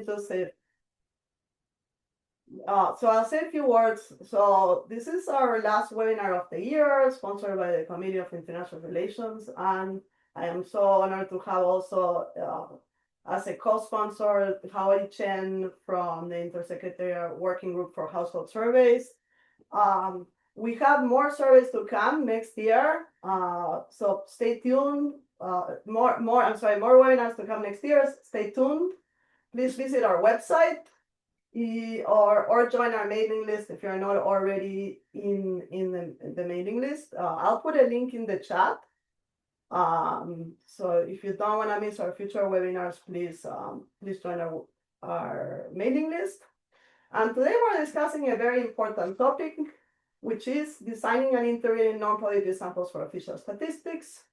just say, so I'll say a few words. So this is our last webinar of the year, sponsored by the Committee of International Relations. And I am so honored to have also, as a co-sponsor, Howard Chen from the Intersecretariat Working Group for Household Surveys. We have more surveys to come next year, so stay tuned. More webinars to come next year. Stay tuned. Please visit our website or join our mailing list if you're not already in the mailing list. I'll put a link in the chat. So if you don't want to miss our future webinars, please join our mailing list. And today we're discussing a very important topic, which is designing and integrating non-probability samples for official statistics.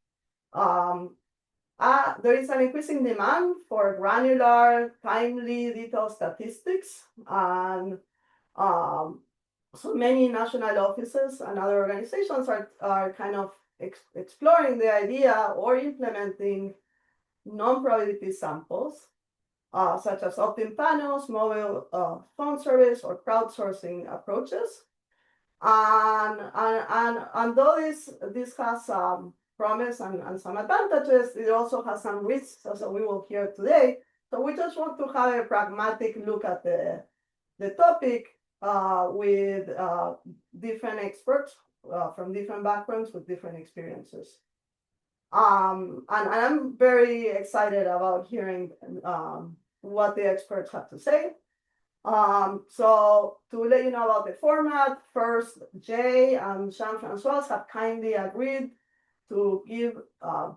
There is an increasing demand for granular, timely, detailed statistics, and so many national offices and other organizations are kind of exploring the idea or implementing non-probability samples, such as opt-in panels, mobile phone surveys, or crowdsourcing approaches. And though this has promise and some advantages, it also has some risks, as we will hear today. So we just want to have a pragmatic look at the topic with different experts from different backgrounds with different experiences. And I'm very excited about hearing what the experts have to say. So to let you know about the format, first, Jay and Jean-Francois have kindly agreed to give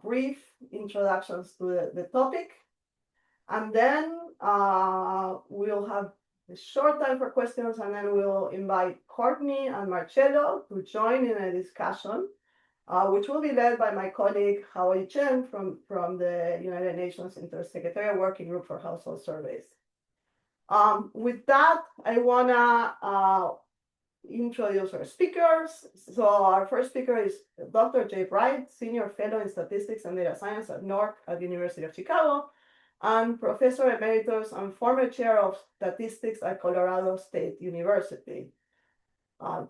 brief introductions to the topic. And then we'll have a short time for questions, and then we'll invite Courtney and Marcello to join in a discussion, which will be led by my colleague, Howard Chen from the United Nations Intersecretariat Working Group for Household Surveys. With that, I want to introduce our speakers. So our first speaker is Dr. Jay Bright, Senior Fellow in Statistics and Data Science at NORC at the University of Chicago, and Professor Emeritus and former Chair of Statistics at Colorado State University.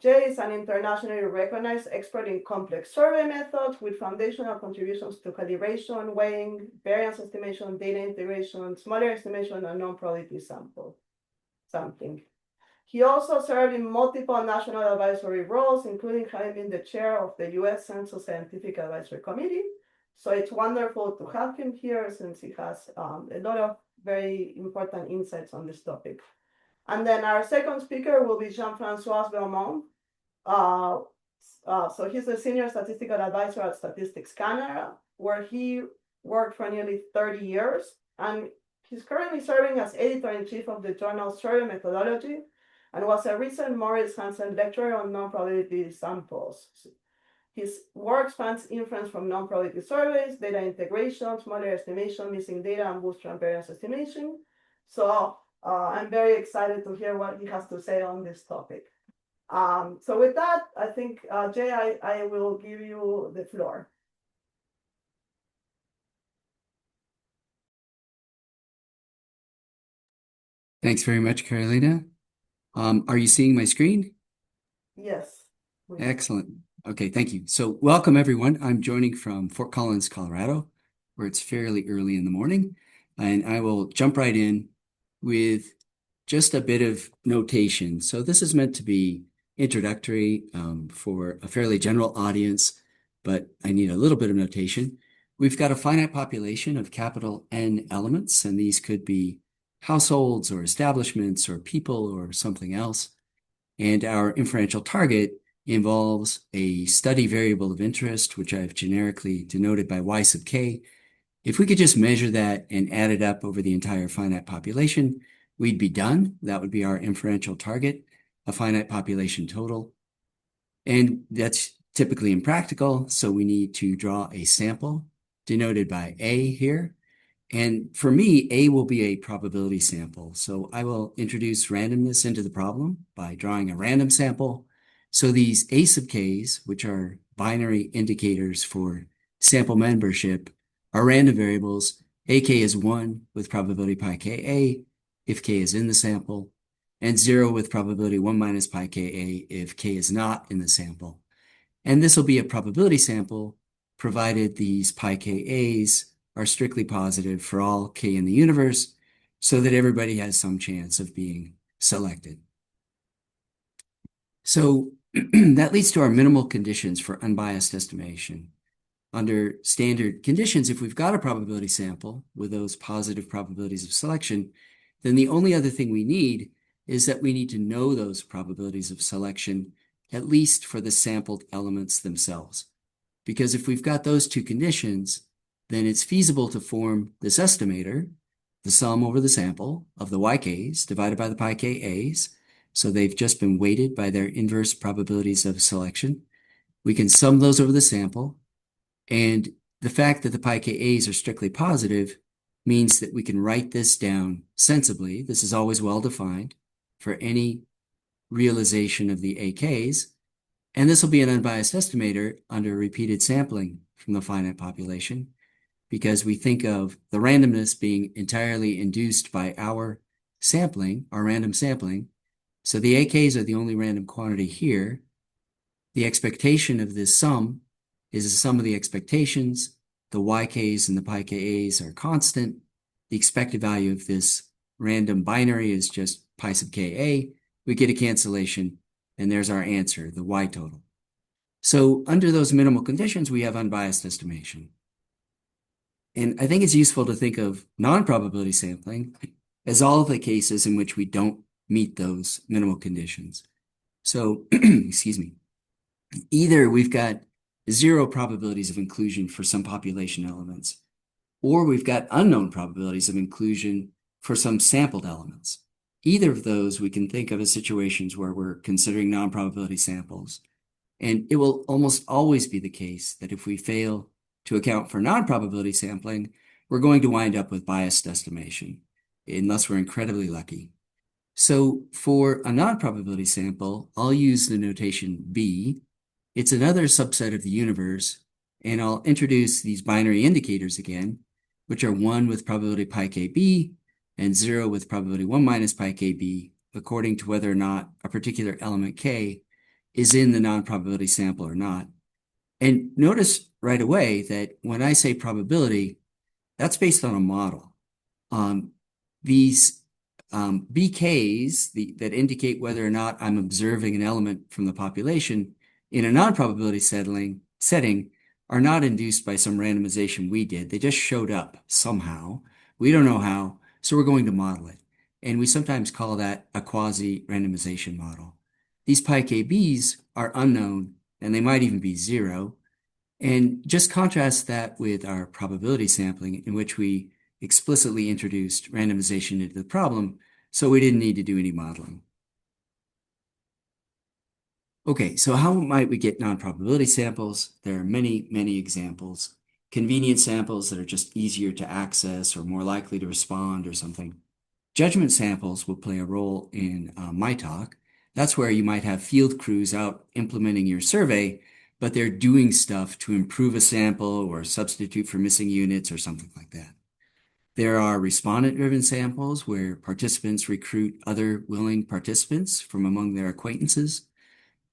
Jay is an internationally recognized expert in complex survey methods with foundational contributions to calibration, weighing, variance estimation, data integration, smaller estimation, and non-probability sampling. He also served in multiple national advisory roles, including having been the chair of the U.S. Census Scientific Advisory Committee. So it's wonderful to have him here since he has a lot of very important insights on this topic. And then our second speaker will be Jean-Francois Belmont. So he's a senior statistical advisor at Statistics Canada, where he worked for nearly 30 years. And he's currently serving as editor-in-chief of the journal Survey Methodology, and was a recent Morris Hansen lecturer on non-probability samples. His work spans inference from non-probability surveys, data integration, smaller estimation, missing data, and bootstrap variance estimation. So I'm very excited to hear what he has to say on this topic. So with that, I think, Jay, I will give you the floor. Thanks very much, Carolina. Are you seeing my screen? Yes. Excellent. Okay, thank you. So welcome, everyone. I'm joining from Fort Collins, Colorado, where it's fairly early in the morning, and I will jump right in with just a bit of notation. So this is meant to be introductory for a fairly general audience, but I need a little bit of notation. We've got a finite population of capital N elements, and these could be households or establishments or people or something else. And our inferential target involves a study variable of interest, which I've generically denoted by Y sub k. If we could just measure that and add it up over the entire finite population, we'd be done. That would be our inferential target, a finite population total. And that's typically impractical, so we need to draw a sample denoted by A here. And for me, A will be a probability sample. So I will introduce randomness into the problem by drawing a random sample. So these A sub k's, which are binary indicators for sample membership, are random variables. AK is 1 with probability pi ka. if K is in the sample, and 0 with probability 1 minus pi Ka if K is not in the sample. And this will be a probability sample provided these pi Kas are strictly positive for all K in the universe so that everybody has some chance of being selected. So that leads to our minimal conditions for unbiased estimation. Under standard conditions, if we've got a probability sample with those positive probabilities of selection, then the only other thing we need is that we need to know those probabilities of selection, at least for the sampled elements themselves. Because if we've got those two conditions, then it's feasible to form this estimator, the sum over the sample of the YKs divided by the pi Kas. So they've just been weighted by their inverse probabilities of selection. We can sum those over the sample. And the fact that the pi Kas are strictly positive means that we can write this down sensibly. This is always well defined for any realization of the AKs. And this will be an unbiased estimator under repeated sampling from the finite population, because we think of the randomness being entirely induced by our sampling, our random sampling. So the AKs are the only random quantity here. The expectation of this sum is the sum of the expectations. The YKs and the pi Kas are constant. The expected value of this random binary is just pi sub Ka. We get a cancellation, and there's our answer, the Y total. So under those minimal conditions, we have unbiased estimation. And I think it's useful to think of non-probability sampling as all of the cases in which we don't meet those minimal conditions. So, excuse me, either we've got 0 probabilities of inclusion for some population elements, or we've got unknown probabilities of inclusion for some sampled elements. Either of those we can think of as situations where we're considering non-probability samples. And it will almost always be the case that if we fail to account for non-probability sampling, we're going to wind up with biased estimation, unless we're incredibly lucky. So for a non-probability sample, I'll use the notation B. It's another subset of the universe, and I'll introduce these binary indicators again, which are 1 with probability pi Kb and 0 with probability 1 minus pi Kb, according to whether or not a particular element K is in the non-probability sample or not. And notice right away that when I say probability, that's based on a model. These BKs that indicate whether or not I'm observing an element from the population in a non-probability setting are not induced by some randomization we did. They just showed up somehow. We don't know how, so we're going to model it. And we sometimes call that a quasi-randomization model. These pi Kbs are unknown, and they might even be 0. And just contrast that with our probability sampling, in which we explicitly introduced randomization into the problem, so we didn't need to do any modeling. Okay, so how might we get non-probability samples? There are many, many examples. Convenient samples that are just easier to access or more likely to respond or something. Judgment samples will play a role in my talk. That's where you might have field crews out implementing your survey, but they're doing stuff to improve a sample or substitute for missing units or something like that. There are respondent-driven samples where participants recruit other willing participants from among their acquaintances,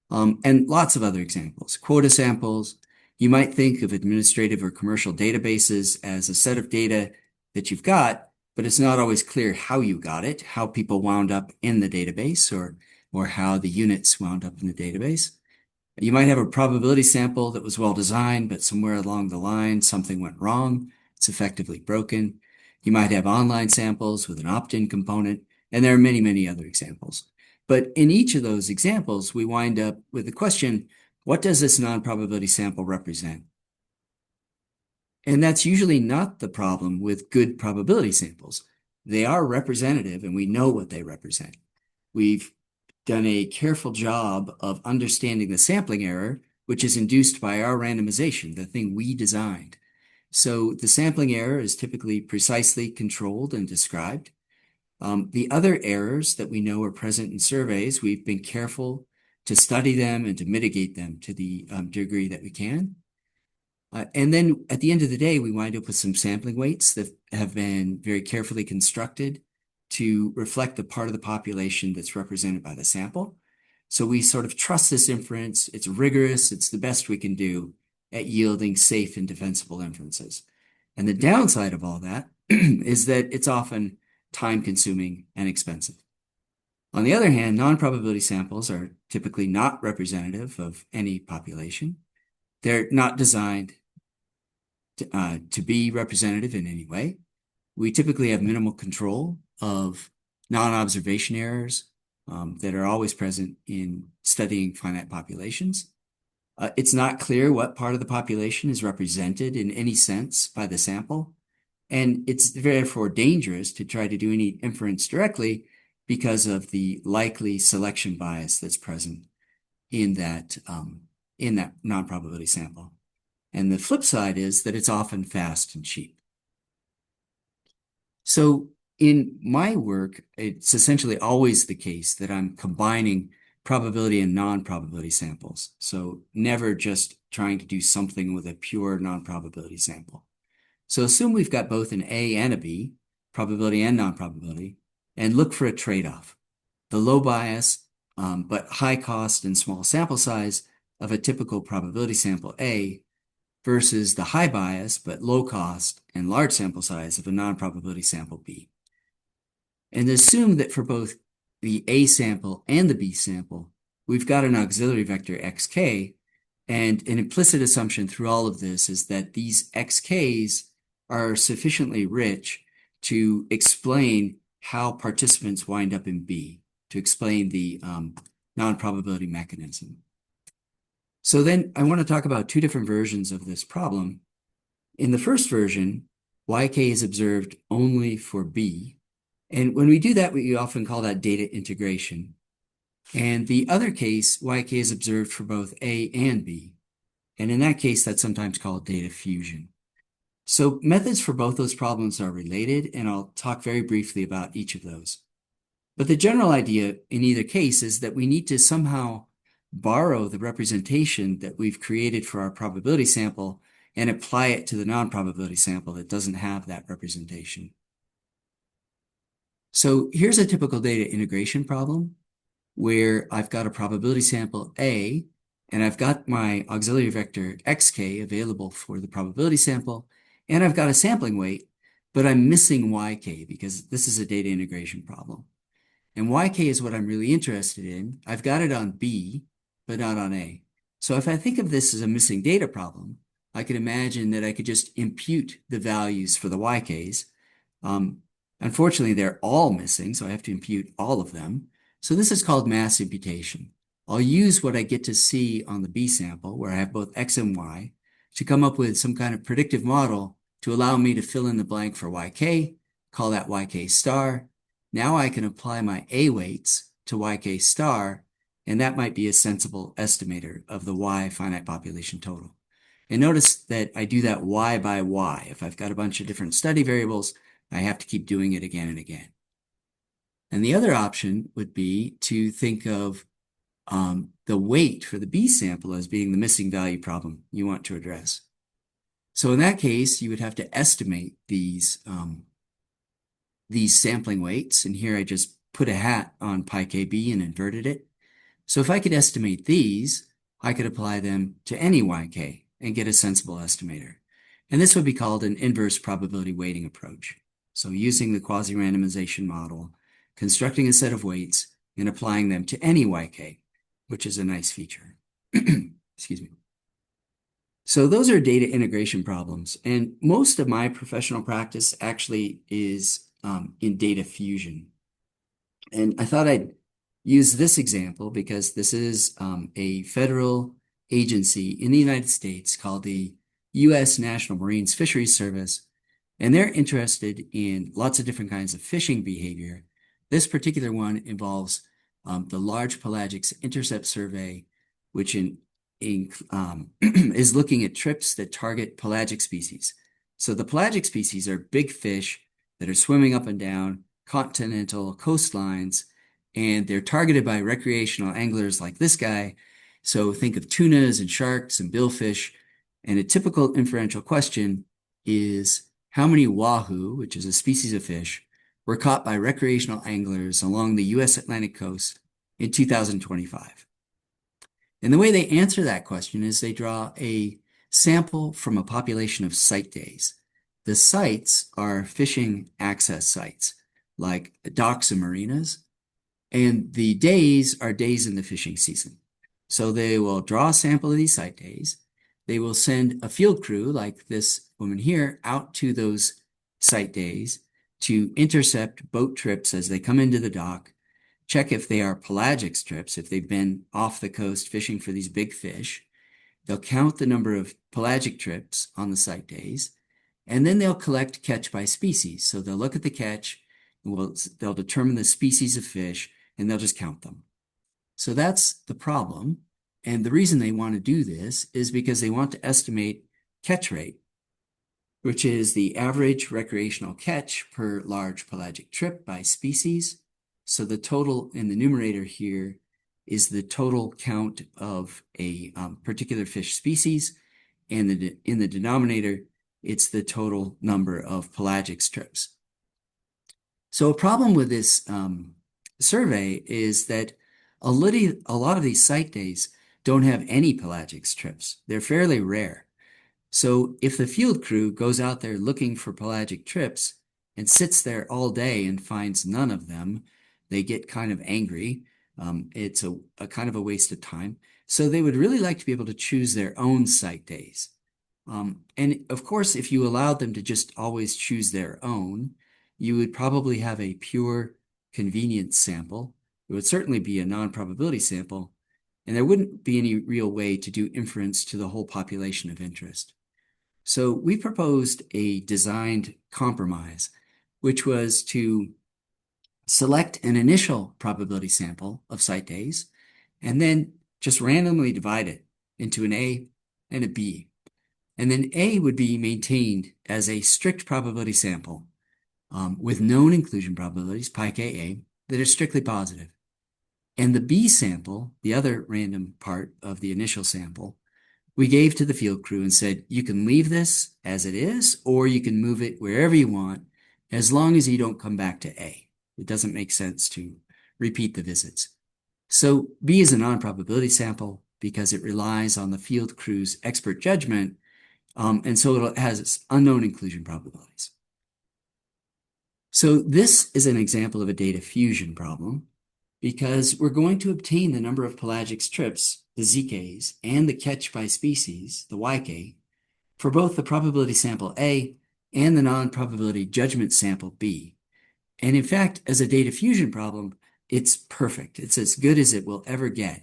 and lots of other examples. Quota samples. You might think of administrative or commercial databases as a set of data that you've got, but it's not always clear how you got it, how people wound up in the database, or how the units wound up in the database. You might have a probability sample that was well designed, but somewhere along the line, something went wrong. It's effectively broken. You might have online samples with an opt-in component, and there are many, many other examples. But in each of those examples, we wind up with the question, what does this non-probability sample represent? And that's usually not the problem with good probability samples. They are representative, and we know what they represent. We've done a careful job of understanding the sampling error, which is induced by our randomization, the thing we designed. So the sampling error is typically precisely controlled and described. The other errors that we know are present in surveys, we've been careful to study them and to mitigate them to the degree that we can. And then at the end of the day, we wind up with some sampling weights that have been very carefully constructed to reflect the part of the population that's represented by the sample. So we sort of trust this inference. It's rigorous. It's the best we can do at yielding safe and defensible inferences. And the downside of all that is that it's often time-consuming and expensive. On the other hand, non-probability samples are typically not representative of any population. They're not designed to be representative in any way. We typically have minimal control of non-observation errors that are always present in studying finite populations. It's not clear what part of the population is represented in any sense by the sample, and it's therefore dangerous to try to do any inference directly because of the likely selection bias that's present in that non-probability sample. And the flip side is that it's often fast and cheap. So in my work, it's essentially always the case that I'm combining probability and non-probability samples. So never just trying to do something with a pure non-probability sample. So assume we've got both an A and a B, probability and non-probability, and look for a trade-off. The low bias, but high cost and small sample size of a typical probability sample A versus the high bias, but low cost and large sample size of a non-probability sample B. And assume that for both the A sample and the B sample, we've got an auxiliary vector xk, and an implicit assumption through all of this is that these xk's are sufficiently rich to explain how participants wind up in B, to explain the non-probability mechanism. So then I want to talk about two different versions of this problem. In the first version, yk is observed only for B. And when we do that, we often call that data integration. And the other case, yk is observed for both A and B. And in that case, that's sometimes called data fusion. So methods for both those problems are related, and I'll talk very briefly about each of those. But the general idea in either case is that we need to somehow borrow the representation that we've created for our probability sample and apply it to the non-probability sample that doesn't have that representation. So here's a typical data integration problem where I've got a probability sample A, and I've got my auxiliary vector xk available for the probability sample, and I've got a sampling weight, but I'm missing yk because this is a data integration problem. And yk is what I'm really interested in. I've got it on B, but not on A. So if I think of this as a missing data problem, I could imagine that I could just impute the values for the YKs. Unfortunately, they're all missing, so I have to impute all of them. So this is called mass imputation. I'll use what I get to see on the B sample, where I have both X and Y, to come up with some kind of predictive model to allow me to fill in the blank for YK, call that YK star. Now I can apply my A weights to YK star, and that might be a sensible estimator of the Y finite population total. And notice that I do that Y by Y. If I've got a bunch of different study variables, I have to keep doing it again and again. And the other option would be to think of the weight for the B sample as being the missing value problem you want to address. So in that case, you would have to estimate these sampling weights. And here I just put a hat on pi kb and inverted it. So if I could estimate these, I could apply them to any yk and get a sensible estimator. And this would be called an inverse probability weighting approach. So using the quasi-randomization model, constructing a set of weights and applying them to any yk, which is a nice feature. Excuse me. So those are data integration problems. And most of my professional practice actually is in data fusion. And I thought I'd use this example because this is a federal agency in the United States called the U.S. National Marine Fisheries Service, and they're interested in lots of different kinds of fishing behavior. This particular one involves the Large Pelagics Intercept Survey, which is looking at trips that target pelagic species. So the pelagic species are big fish that are swimming up and down continental coastlines, and they're targeted by recreational anglers like this guy. So think of tunas and sharks and billfish. And a typical inferential question is how many wahoo, which is a species of fish, were caught by recreational anglers along the U.S. Atlantic coast in 2025? And the way they answer that question is they draw a sample from a population of site days. The sites are fishing access sites like docks and marinas, and the days are days in the fishing season. So they will draw a sample of these site days. They will send a field crew like this woman here out to those site days to intercept boat trips as they come into the dock, check if they are pelagic trips, if they've been off the coast fishing for these big fish. They'll count the number of pelagic trips on the site days, and then they'll collect catch by species. So they'll look at the catch, they'll determine the species of fish, and they'll just count them. So that's the problem. And the reason they want to do this is because they want to estimate catch rate, which is the average recreational catch per large pelagic trip by species. So the total in the numerator here is the total count of a particular fish species, and in the denominator, it's the total number of pelagic trips. So a problem with this survey is that a lot of these site days don't have any pelagic trips. They're fairly rare. So if the field crew goes out there looking for pelagic trips and sits there all day and finds none of them, they get kind of angry. It's a kind of a waste of time. So they would really like to be able to choose their own site days. And of course, if you allowed them to just always choose their own, you would probably have a pure convenience sample. It would certainly be a non-probability sample, and there wouldn't be any real way to do inference to the whole population of interest. So we proposed a designed compromise, which was to select an initial probability sample of site days, and then just randomly divide it into an A and a B. And then A would be maintained as a strict probability sample with known inclusion probabilities, pi Ka, that are strictly positive. And the B sample, the other random part of the initial sample, we gave to the field crew and said, you can leave this as it is, or you can move it wherever you want, as long as you don't come back to A. It doesn't make sense to repeat the visits. So B is a non-probability sample because it relies on the field crew's expert judgment, and so it has unknown inclusion probabilities. So this is an example of a data fusion problem because we're going to obtain the number of pelagic trips, the ZKs, and the catch by species, the YK, for both the probability sample A and the non-probability judgment sample B. And in fact, as a data fusion problem, it's perfect. It's as good as it will ever get.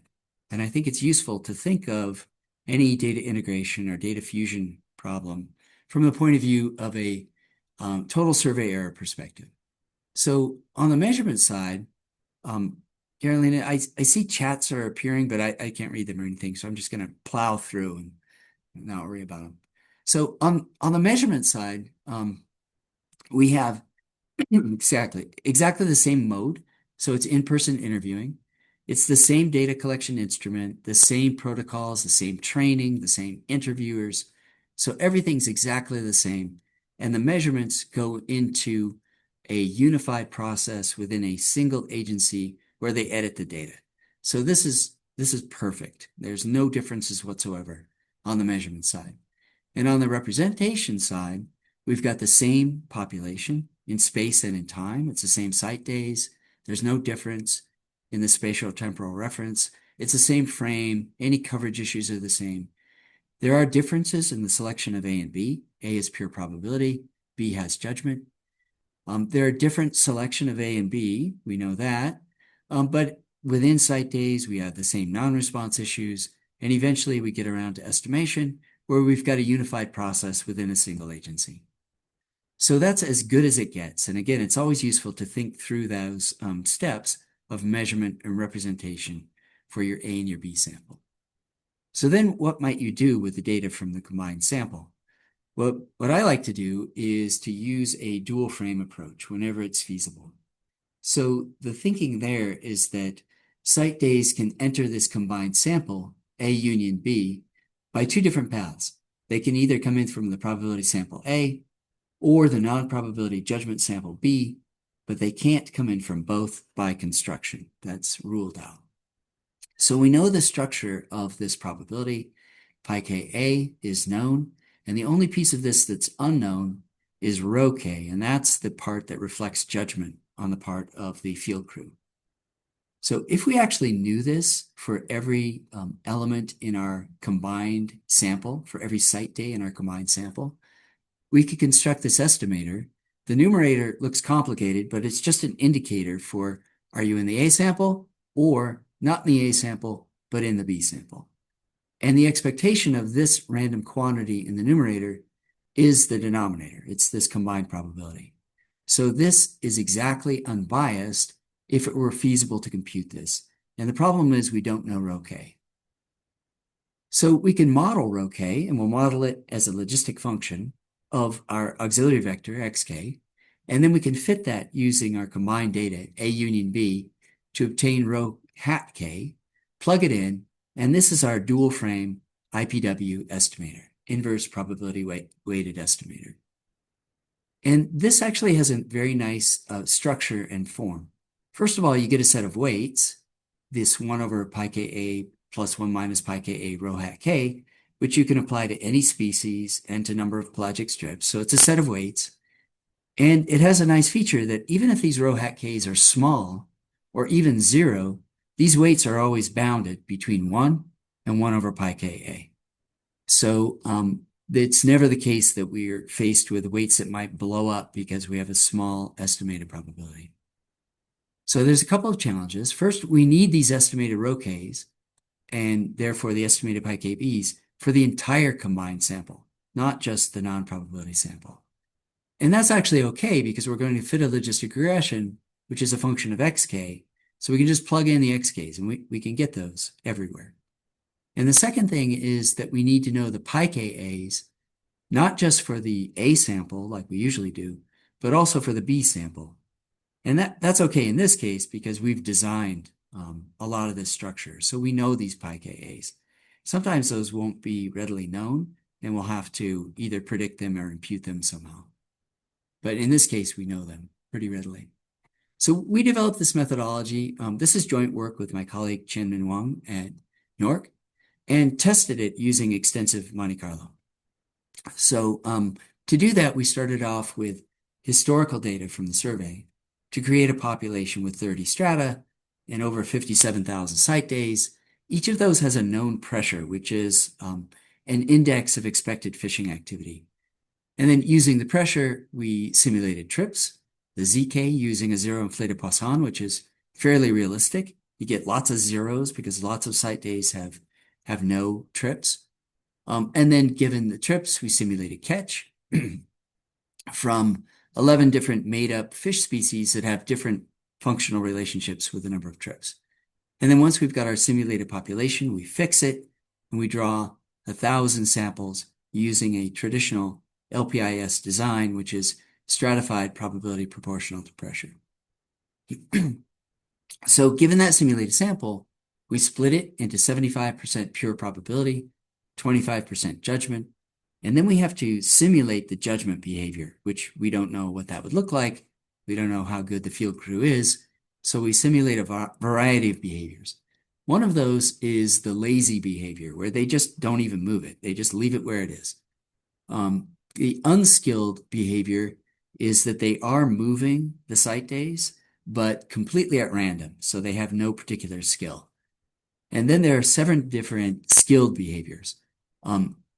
And I think it's useful to think of any data integration or data fusion problem from the point of view of a total survey error perspective. So on the measurement side, Carolina, I see chats are appearing, but I can't read them or anything, so I'm just going to plow through and not worry about them. So on the measurement side, we have exactly the same mode. So it's in-person interviewing. It's the same data collection instrument, the same protocols, the same training, the same interviewers. So everything's exactly the same. And the measurements go into a unified process within a single agency where they edit the data. So this is perfect. There's no differences whatsoever on the measurement side. And on the representation side, we've got the same population in space and in time. It's the same site days. There's no difference in the spatial temporal reference. It's the same frame. Any coverage issues are the same. There are differences in the selection of A and B. A is pure probability. B has judgment. There are different selection of A and B. We know that. But within site days, we have the same non-response issues. And eventually we get around to estimation, where we've got a unified process within a single agency. So that's as good as it gets. And again, it's always useful to think through those steps of measurement and representation for your A and your B sample. So then what might you do with the data from the combined sample? Well, what I like to do is to use a dual frame approach whenever it's feasible. So the thinking there is that site days can enter this combined sample, A union B, by two different paths. They can either come in from the probability sample A or the non-probability judgment sample B, but they can't come in from both by construction. That's ruled out. So we know the structure of this probability. Pi k a is known, and the only piece of this that's unknown is rho k, and that's the part that reflects judgment on the part of the field crew. So if we actually knew this for every element in our combined sample, for every site day in our combined sample, we could construct this estimator. The numerator looks complicated, but it's just an indicator for, are you in the A sample or not in the A sample, but in the B sample? And the expectation of this random quantity in the numerator is the denominator. It's this combined probability. So this is exactly unbiased if it were feasible to compute this. And the problem is we don't know rho k. So we can model rho k, and we'll model it as a logistic function of our auxiliary vector xk, and then we can fit that using our combined data A union B to obtain rho hat k, plug it in, and this is our dual frame IPW estimator, inverse probability weighted estimator. And this actually has a very nice structure and form. First of all, you get a set of weights, this 1 over pi ka plus 1 minus pi ka rho hat k, which you can apply to any species and to number of pelagic strips. So it's a set of weights. And it has a nice feature that even if these rho hat k's are small or even 0, these weights are always bounded between 1 and 1 over pi ka. So it's never the case that we're faced with weights that might blow up because we have a small estimated probability. So there's a couple of challenges. First, we need these estimated rho k's and therefore the estimated pi kb's for the entire combined sample, not just the non-probability sample. And that's actually okay because we're going to fit a logistic regression, which is a function of xk. So we can just plug in the xk's and we can get those everywhere. And the second thing is that we need to know the pi ka's, not just for the A sample like we usually do, but also for the B sample. And that's okay in this case because we've designed a lot of this structure. So we know these pi ka's. Sometimes those won't be readily known and we'll have to either predict them or impute them somehow. But in this case, we know them pretty readily. So we developed this methodology. This is joint work with my colleague Chen-Min Wang at NORC and tested it using extensive Monte Carlo. So to do that, we started off with historical data from the survey to create a population with 30 strata and over 57,000 site days. Each of those has a known pressure, which is an index of expected fishing activity. And then using the pressure, we simulated trips, the ZK using a zero inflated Poisson, which is fairly realistic. You get lots of zeros because lots of site days have no trips. And then given the trips, we simulated catch from 11 different made-up fish species that have different functional relationships with the number of trips. And then once we've got our simulated population, we fix it, and we draw 1,000 samples using a traditional LPIS design, which is stratified probability proportional to pressure. So given that simulated sample, we split it into 75% pure probability, 25% judgment, and then we have to simulate the judgment behavior, which we don't know what that would look like. We don't know how good the field crew is. So we simulate a variety of behaviors. One of those is the lazy behavior, where they just don't even move it. They just leave it where it is. The unskilled behavior is that they are moving the site days, but completely at random. So they have no particular skill. And then there are 7 different skilled behaviors.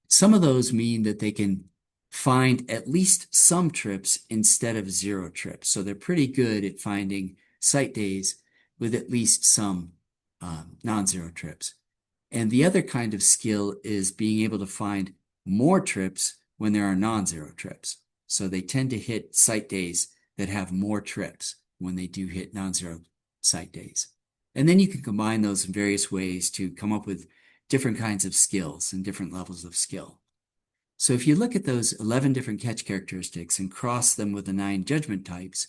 Some of those mean that they can find at least some trips instead of 0 trips. So they're pretty good at finding site days with at least some non-zero trips. And the other kind of skill is being able to find more trips when there are non-zero trips. So they tend to hit site days that have more trips when they do hit non-zero site days. And then you can combine those in various ways to come up with different kinds of skills and different levels of skill. So if you look at those 11 different catch characteristics and cross them with the 9 judgment types,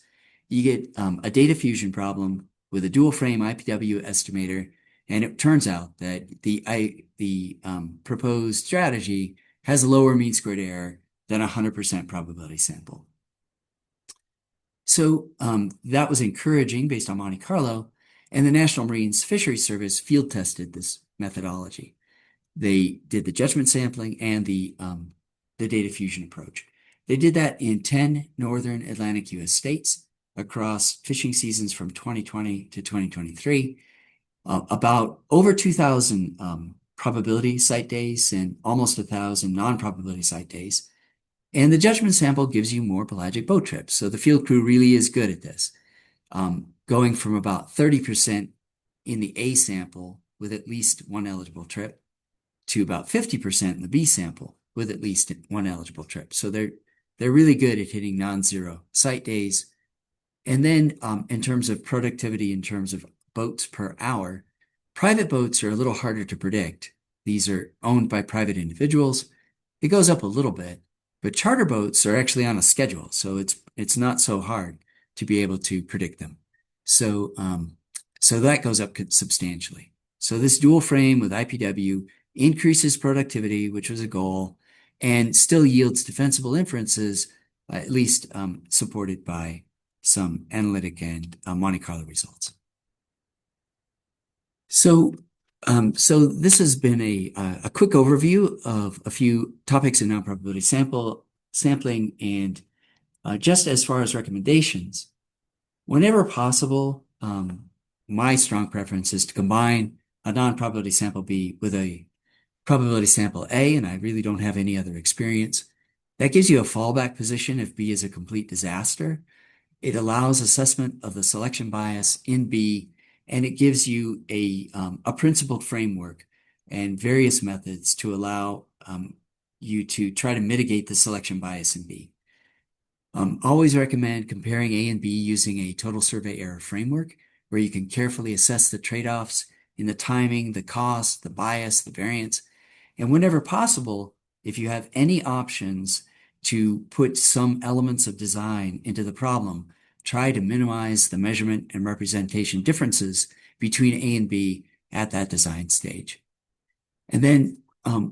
you get a data fusion problem with a dual frame IPW estimator. And it turns out that the proposed strategy has a lower mean squared error than a 100% probability sample. So that was encouraging based on Monte Carlo, and the National Marine Fisheries Service field tested this methodology. They did the judgment sampling and the data fusion approach. They did that in 10 northern Atlantic U.S. states across fishing seasons from 2020 to 2023, about over 2,000 probability site days and almost 1,000 non-probability site days. And the judgment sample gives you more pelagic boat trips. So the field crew really is good at this, going from about 30% in the A sample with at least one eligible trip to about 50% in the B sample with at least one eligible trip. So they're really good at hitting non-zero site days. And then in terms of productivity, in terms of boats per hour, private boats are a little harder to predict. These are owned by private individuals. It goes up a little bit, but charter boats are actually on a schedule, so it's not so hard to be able to predict them. So so that goes up substantially. So this dual frame with IPW increases productivity, which was a goal, and still yields defensible inferences, at least supported by some analytic and Monte Carlo results. So this has been a quick overview of a few topics in non-probability sampling, and just as far as recommendations, whenever possible, my strong preference is to combine a non-probability sample B with a probability sample A, and I really don't have any other experience. That gives you a fallback position if B is a complete disaster. It allows assessment of the selection bias in B, and it gives you a principled framework and various methods to allow you to try to mitigate the selection bias in B. Always recommend comparing A and B using a total survey error framework, where you can carefully assess the trade-offs in the timing, the cost, the bias, the variance. And whenever possible, if you have any options to put some elements of design into the problem, try to minimize the measurement and representation differences between A and B at that design stage. And then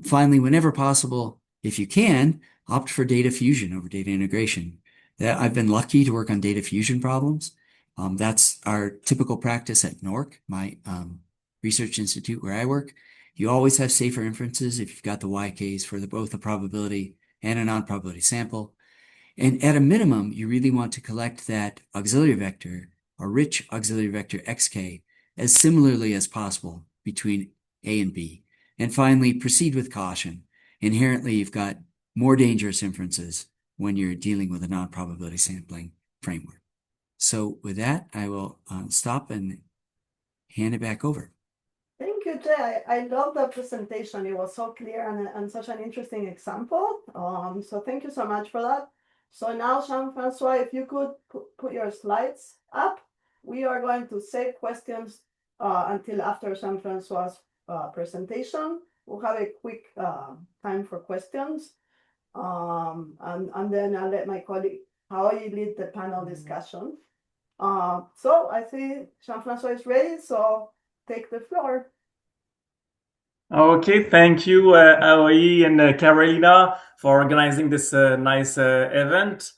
finally, whenever possible, if you can, opt for data fusion over data integration. I've been lucky to work on data fusion problems. That's our typical practice at NORC, my research institute where I work. You always have safer inferences if you've got the YKs for both a probability and a non-probability sample. And at a minimum, you really want to collect that auxiliary vector, or rich auxiliary vector XK, as similarly as possible between A and B. And finally, proceed with caution. Inherently, you've got more dangerous inferences when you're dealing with a non-probability sampling framework. So with that, I will stop and hand it back over. Thank you, Jay. I love the presentation. It was so clear and such an interesting example. So thank you so much for that. So now, Jean-Francois, if you could put your slides up, we are going to save questions until after Jean-Francois' presentation. We'll have a quick time for questions. And then I'll let my colleague Howie lead the panel discussion. So I see Jean-Francois is ready, so take the floor. Okay, thank you, Aoi and Carolina, for organizing this nice event.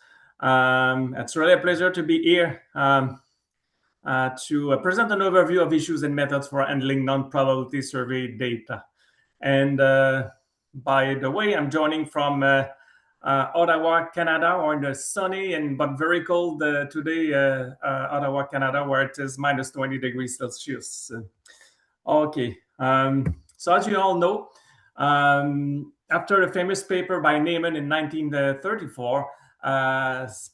It's really a pleasure to be here to present an overview of issues and methods for handling non-probability survey data. And by the way, I'm joining from Ottawa, Canada, or in the sunny but very cold today, Ottawa, Canada, where it is minus 20 degrees Celsius. Okay. So as you all know, after a famous paper by Neyman in 1934,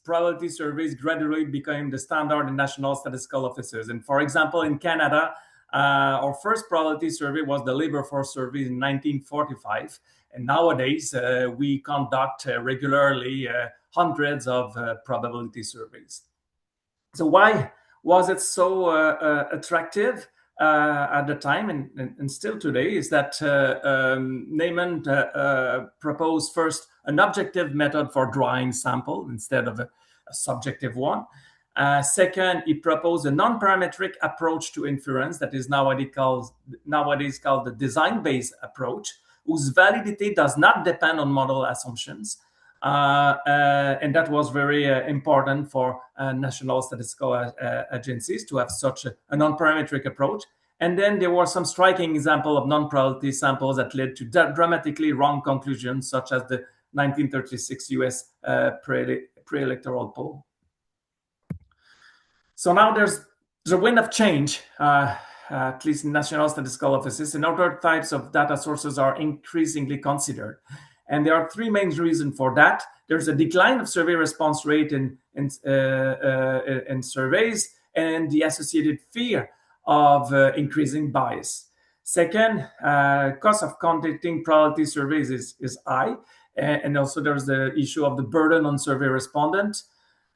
probability surveys gradually became the standard in national statistical offices. And for example, in Canada, our first probability survey was the labor force survey in 1945. And nowadays, we conduct regularly hundreds of probability surveys. So why was it so attractive? At the time and still today is that Neyman proposed first an objective method for drawing sample instead of a subjective one. Second, he proposed a non-parametric approach to inference that is nowadays called the design-based approach, whose validity does not depend on model assumptions. And that was very important for national statistical agencies to have such a non-parametric approach. And then there were some striking examples of non-probability samples that led to dramatically wrong conclusions, such as the 1936 US pre-electoral poll. So now there's a wind of change, at least in national statistical offices, and other types of data sources are increasingly considered. And there are three main reasons for that. There's a decline of survey response rate in surveys and the associated fear of increasing bias. Second, cost of conducting probability surveys is high. And also there's the issue of the burden on survey respondents.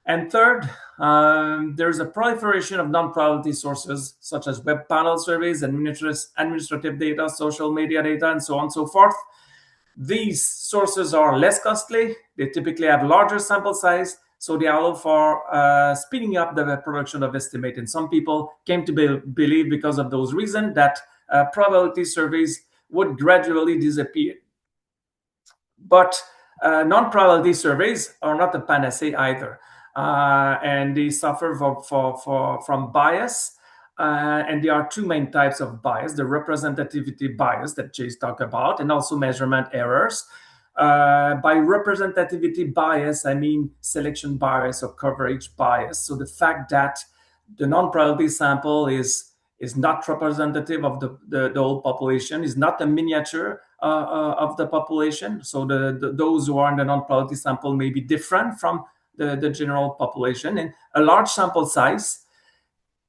And third, there's a proliferation of non-probability sources, such as web panel surveys, administrative data, social media data, and so on and so forth. These sources are less costly. They typically have larger sample size, so they allow for speeding up the production of estimate. And some people came to believe, because of those reasons, that probability surveys would gradually disappear. But non-probability surveys are not a panacea either. And they suffer from bias. And there are two main types of bias: the representativity bias that Jay's talked about, and also measurement errors. By representativity bias, I mean selection bias or coverage bias. So the fact that the non-probability sample is not representative of the whole population, is not a miniature of the population. So those who are in the non-probability sample may be different from the general population. And a large sample size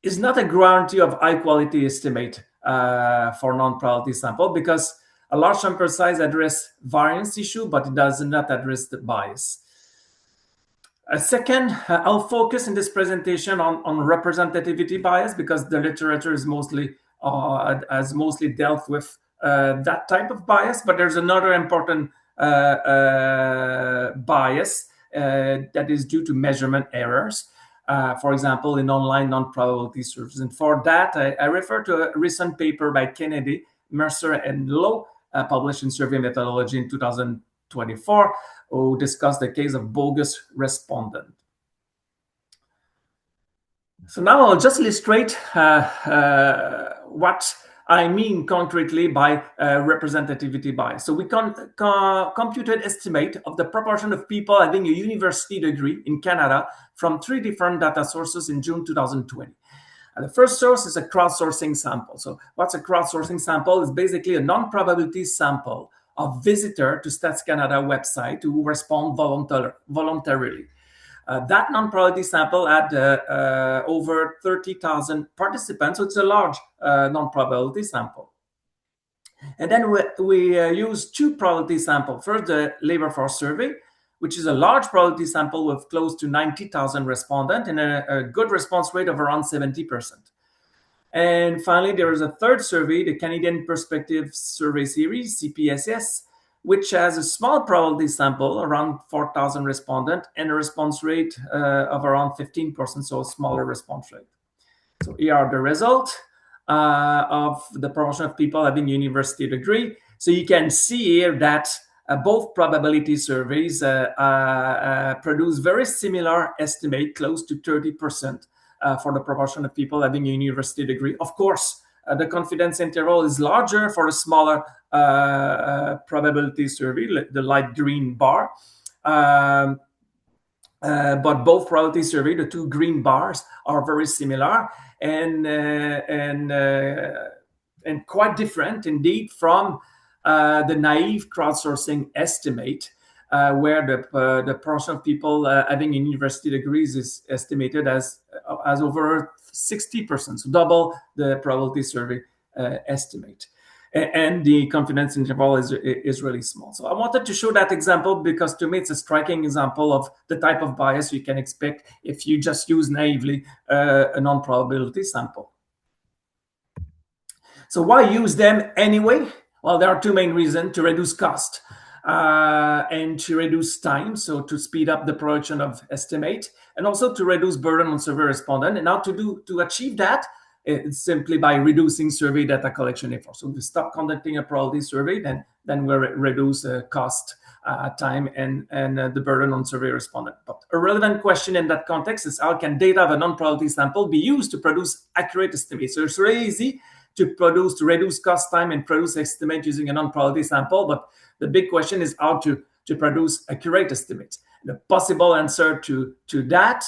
is not a guarantee of high quality estimate for non-probability sample, because a large sample size addresses variance issue, but it does not address the bias. Second, I'll focus in this presentation on representativity bias, because the literature is has mostly dealt with that type of bias. But there's another important bias that is due to measurement errors. For example, in online non-probability surveys. And for that, I refer to a recent paper by Kennedy, Mercer, and Lowe, published in Survey Methodology in 2024, who discussed the case of bogus respondent. So now I'll just illustrate what I mean concretely by representativity bias. So we computed estimate of the proportion of people having a university degree in Canada from 3 different data sources in June 2020. And the first source is a crowdsourcing sample. So what's a crowdsourcing sample? It's basically a non-probability sample of visitor to Stats Canada website who respond voluntarily. That non-probability sample had over 30,000 participants, so it's a large non-probability sample. And then we use 2 probability samples. First, the labor force survey, which is a large probability sample with close to 90,000 respondents and a good response rate of around 70%. And finally, there is a third survey, the Canadian Perspective Survey Series, CPSS, which has a small probability sample, around 4,000 respondents, and a response rate of around 15%, so a smaller response rate. So here are the results of the proportion of people having a university degree. So you can see here that both probability surveys produce very similar estimate, close to 30% for the proportion of people having a university degree. Of course, the confidence interval is larger for a smaller probability survey, the light green bar. But both probability survey, the 2 green bars, are very similar and quite different indeed from the naive crowdsourcing estimate, where the proportion of people having university degrees is estimated as over 60%, so double the probability survey estimate. And the confidence interval is really small. So I wanted to show that example because to me it's a striking example of the type of bias you can expect if you just use naively a non-probability sample. So why use them anyway? Well, there are 2 main reasons: to reduce cost and to reduce time, so to speed up the production of estimate, and also to reduce burden on survey respondent. And now to achieve that, it's simply by reducing survey data collection effort. So if we stop conducting a probability survey, then we reduce cost, time, and the burden on survey respondent. But a relevant question in that context is, how can data of a non-probability sample be used to produce accurate estimates? So it's really easy to reduce cost, time, and produce estimate using a non-probability sample. But the big question is how to produce accurate estimates. The possible answer to that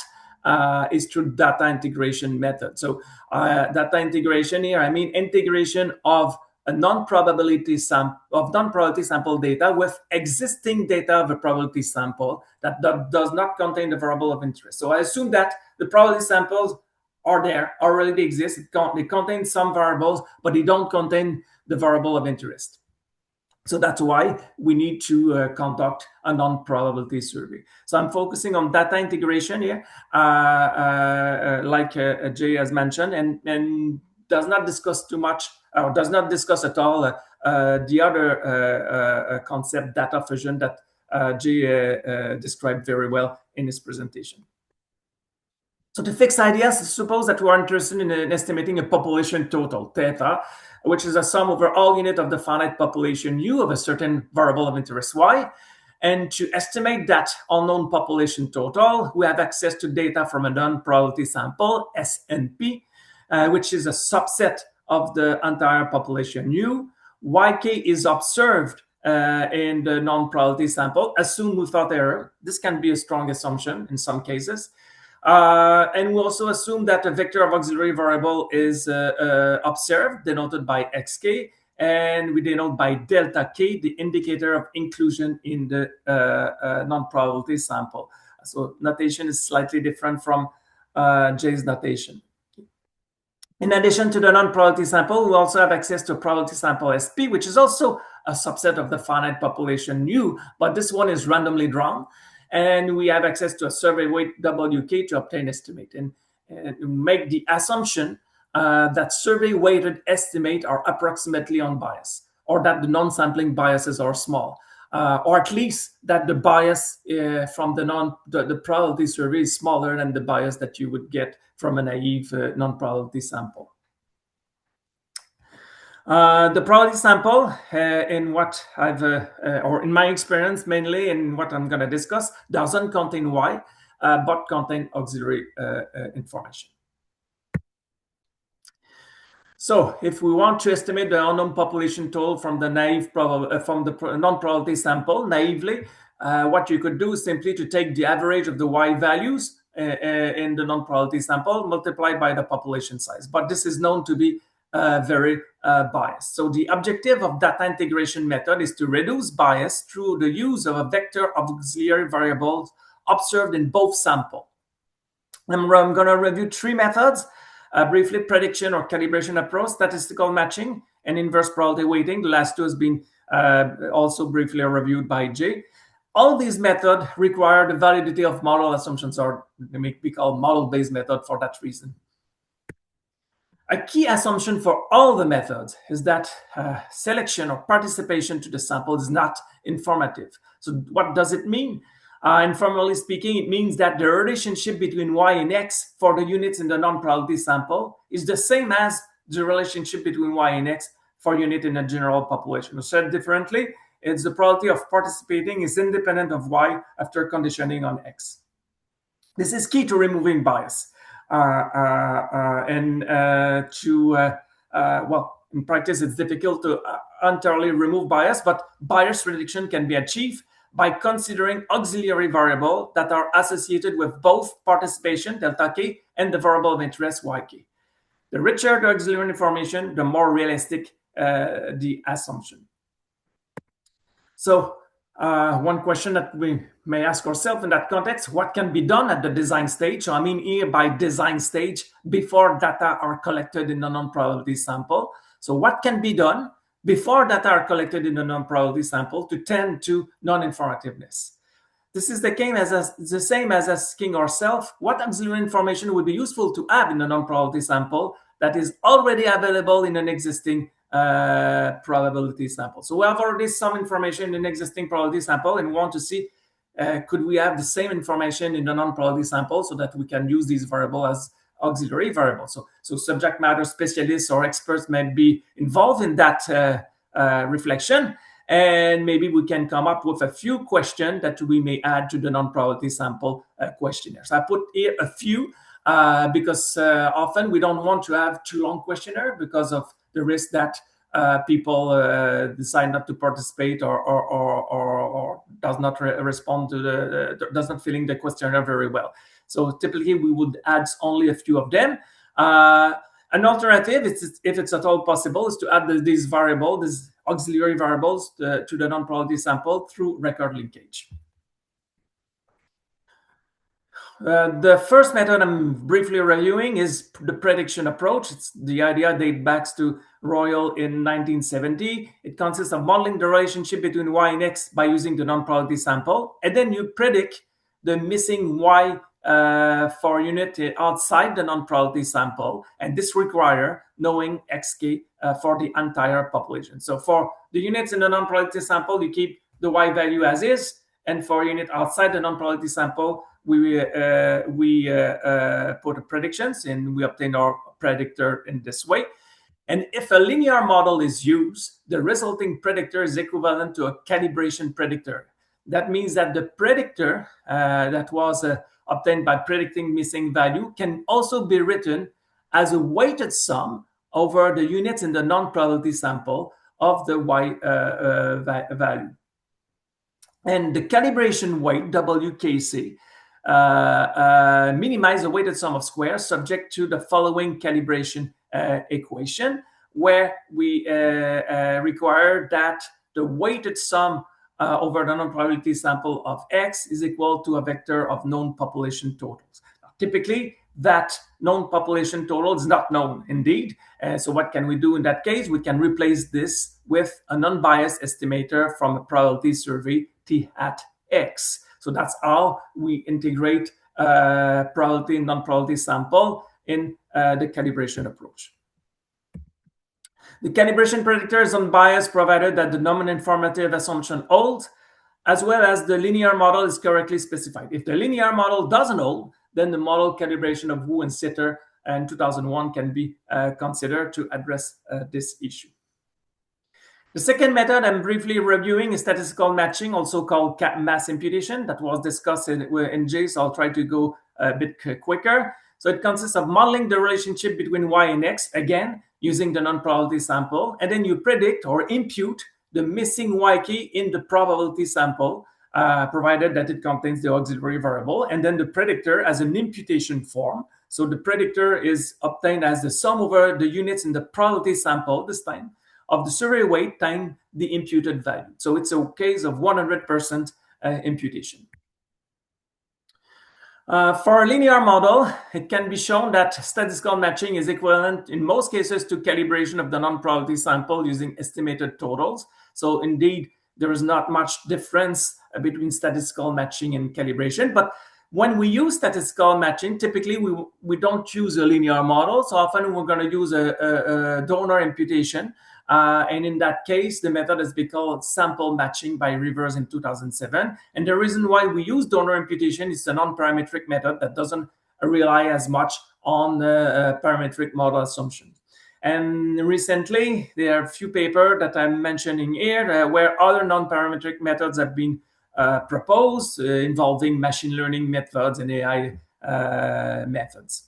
is through data integration method. So data integration here, I mean integration of a non-probability sample data with existing data of a probability sample that does not contain the variable of interest. So I assume that the probability samples are there, already exist. They contain some variables, but they don't contain the variable of interest. So that's why we need to conduct a non-probability survey. So I'm focusing on data integration here, like Jay has mentioned, and does not discuss too much, or does not discuss at all the other concept, data fusion, that Jay described very well in his presentation. So the fixed idea, suppose that we are interested in estimating a population total, theta, which is a sum over all units of the finite population U of a certain variable of interest Y. And to estimate that unknown population total, we have access to data from a non-probability sample, SNP, which is a subset of the entire population U. YK is observed in the non-probability sample, assumed without error. This can be a strong assumption in some cases. And we also assume that a vector of auxiliary variable is observed, denoted by xk, and we denote by delta k, the indicator of inclusion in the non-probability sample. So notation is slightly different from Jay's notation. In addition to the non-probability sample, we also have access to a probability sample SP, which is also a subset of the finite population U, but this one is randomly drawn. And we have access to a survey weight WK to obtain estimate, and make the assumption that survey weighted estimate are approximately unbiased, or that the non-sampling biases are small, or at least that the bias from the probability survey is smaller than the bias that you would get from a naive non-probability sample. The probability sample, in what I've, or in my experience mainly, in what I'm going to discuss, doesn't contain Y, but contain auxiliary information. So, if we want to estimate the unknown population total from the non-probability sample naively, what you could do is simply to take the average of the Y values in the non-probability sample multiplied by the population size. But this is known to be very biased. So the objective of data integration method is to reduce bias through the use of a vector of auxiliary variables observed in both samples. I'm going to review three methods, briefly: prediction or calibration approach, statistical matching, and inverse probability weighting. The last two has been also briefly reviewed by Jay. All these methods require the validity of model assumptions, or they may be called model-based method for that reason. A key assumption for all the methods is that selection or participation to the sample is not informative. So what does it mean? Informally speaking, it means that the relationship between Y and X for the units in the non-probability sample is the same as the relationship between Y and X for unit in a general population. Or said differently, it's the probability of participating is independent of Y after conditioning on X. This is key to removing bias. Well, in practice, it's difficult to entirely remove bias, but bias reduction can be achieved by considering auxiliary variables that are associated with both participation, delta k, and the variable of interest, yk. The richer the auxiliary information, the more realistic the assumption. So, one question that we may ask ourselves in that context: what can be done at the design stage? So I mean here by design stage, before data are collected in the non-probability sample. So what can be done before data are collected in the non-probability sample to tend to non-informativeness? This is the same as asking ourselves what auxiliary information would be useful to have in the non-probability sample that is already available in an existing probability sample. So we have already some information in an existing probability sample, and we want to see could we have the same information in the non-probability sample so that we can use these variables as auxiliary variable. So subject matter specialists or experts may be involved in that reflection, and maybe we can come up with a few questions that we may add to the non-probability sample questionnaires. I put here a few because often we don't want to have too long questionnaire because of the risk that people decide not to participate or does not respond to does not filling the questionnaire very well. So typically we would add only a few of them. An alternative, if it's at all possible, is to add these auxiliary variables to the non-probability sample through record linkage. The first method I'm briefly reviewing is the prediction approach. It's the idea dates back to Royal in 1970. It consists of modeling the relationship between Y and X by using the non-probability sample, and then you predict the missing Y for unit outside the non-probability sample, and this requires knowing XK for the entire population. So for the units in the non-probability sample, you keep the Y value as is, and for unit outside the non-probability sample, we put predictions and we obtain our predictor in this way. And if a linear model is used, the resulting predictor is equivalent to a calibration predictor. That means that the predictor that was obtained by predicting missing value can also be written as a weighted sum over the units in the non-probability sample of the Y value. And the calibration weight, WKC, minimize the weighted sum of squares subject to the following calibration equation, where we require that the weighted sum over the non-probability sample of X is equal to a vector of known population totals. Now, typically, that known population total is not known indeed. So what can we do in that case? We can replace this with an unbiased estimator from a probability survey T hat X. So that's how we integrate probability and non-probability sample in the calibration approach. The calibration predictor is unbiased provided that the non-informative assumption holds, as well as the linear model is correctly specified. If the linear model doesn't hold, then the model calibration of Wu and Sitter in 2001 can be considered to address this issue. The second method I'm briefly reviewing is statistical matching, also called mass imputation, that was discussed in J, so I'll try to go a bit quicker. So it consists of modeling the relationship between Y and X, again, using the non-probability sample, and then you predict or impute the missing Y key in the probability sample, provided that it contains the auxiliary variable, and then the predictor as an imputation form. So the predictor is obtained as the sum over the units in the probability sample, this time, of the survey weight times the imputed value. So it's a case of 100% imputation. For a linear model, it can be shown that statistical matching is equivalent in most cases to calibration of the non-probability sample using estimated totals. So indeed, there is not much difference between statistical matching and calibration. But when we use statistical matching, typically we don't choose a linear model. So often we're going to use a donor imputation. And in that case, the method has been called sample matching by Rivers in 2007. And the reason why we use donor imputation is a non-parametric method that doesn't rely as much on parametric model assumptions. And recently, there are a few papers that I'm mentioning here where other non-parametric methods have been proposed involving machine learning methods and AI methods.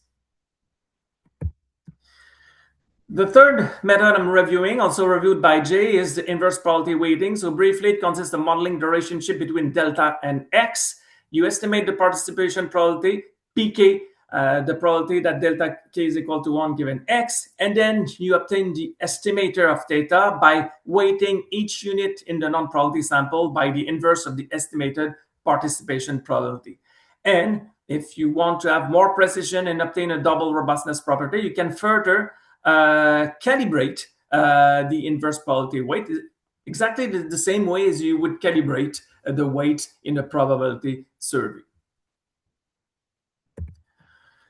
The third method I'm reviewing, also reviewed by Jay, is the inverse probability weighting. So briefly, it consists of modeling the relationship between delta and X. You estimate the participation probability, PK, the probability that delta K is equal to 1 given X, and then you obtain the estimator of theta by weighting each unit in the non-probability sample by the inverse of the estimated participation probability. And if you want to have more precision and obtain a double robustness property, you can further calibrate the inverse probability weight exactly the same way as you would calibrate the weight in a probability survey.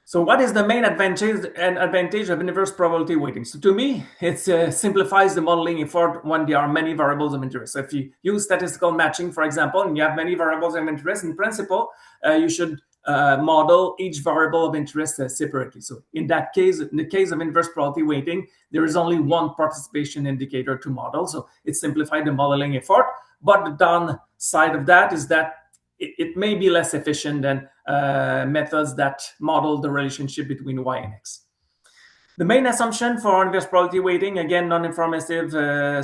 So what is the main advantage of inverse probability weighting? So to me, it simplifies the modeling effort when there are many variables of interest. So if you use statistical matching, for example, and you have many variables of interest, in principle, you should model each variable of interest separately. So in that case, in the case of inverse probability weighting, there is only one participation indicator to model. So it simplified the modeling effort. But the downside of that is that it may be less efficient than methods that model the relationship between y and x. The main assumption for inverse probability weighting, again, non-informative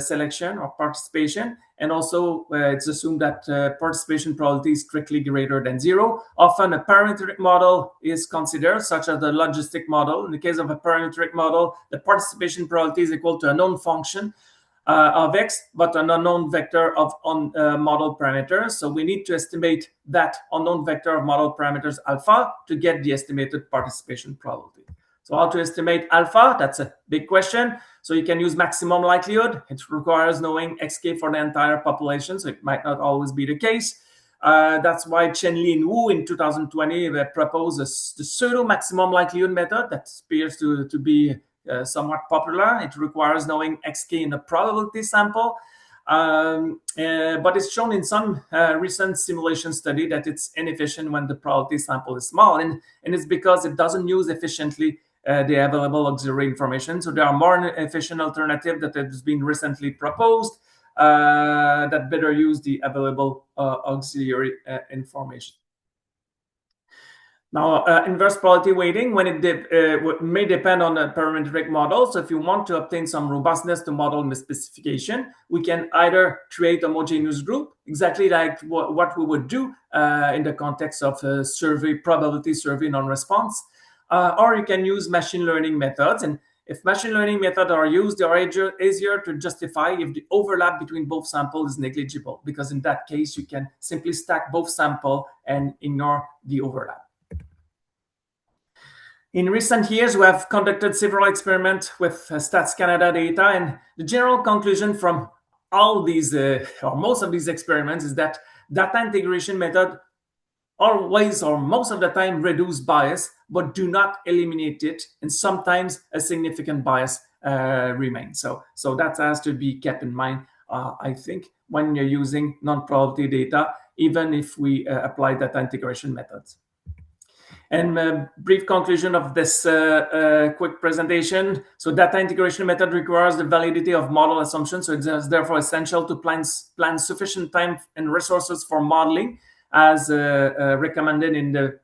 selection or participation, and also it's assumed that participation probability is strictly greater than 0. Often a parametric model is considered, such as the logistic model. In the case of a parametric model, the participation probability is equal to a known function of x, but an unknown vector of model parameters. So we need to estimate that unknown vector of model parameters alpha to get the estimated participation probability. So how to estimate alpha? That's a big question. So you can use maximum likelihood. It requires knowing xk for the entire population, so it might not always be the case. That's why Chen Li and Wu in 2020 proposed the pseudo maximum likelihood method that appears to be somewhat popular. It requires knowing xk in a probability sample. But it's shown in some recent simulation study that it's inefficient when the probability sample is small. And it's because it doesn't use efficiently the available auxiliary information. So there are more efficient alternatives that has been recently proposed that better use the available auxiliary information. Now, inverse probability weighting, when it may depend on a parametric model. So if you want to obtain some robustness to model misspecification, we can either create a homogeneous group, exactly like what we would do in the context of a probability survey non-response, or you can use machine learning methods. And if machine learning methods are used, they are easier to justify if the overlap between both samples is negligible, because in that case, you can simply stack both samples and ignore the overlap. In recent years, we have conducted several experiments with Stats Canada data, and the general conclusion from all these, or most of these experiments, is that data integration method always or most of the time reduce bias, but do not eliminate it, and sometimes a significant bias remains. So that has to be kept in mind, I think, when you're using non-probability data, even if we apply data integration methods. And a brief conclusion of this quick presentation. So data integration method requires the validity of model assumptions. So it's therefore essential to plan sufficient time and resources for modeling, as recommended in the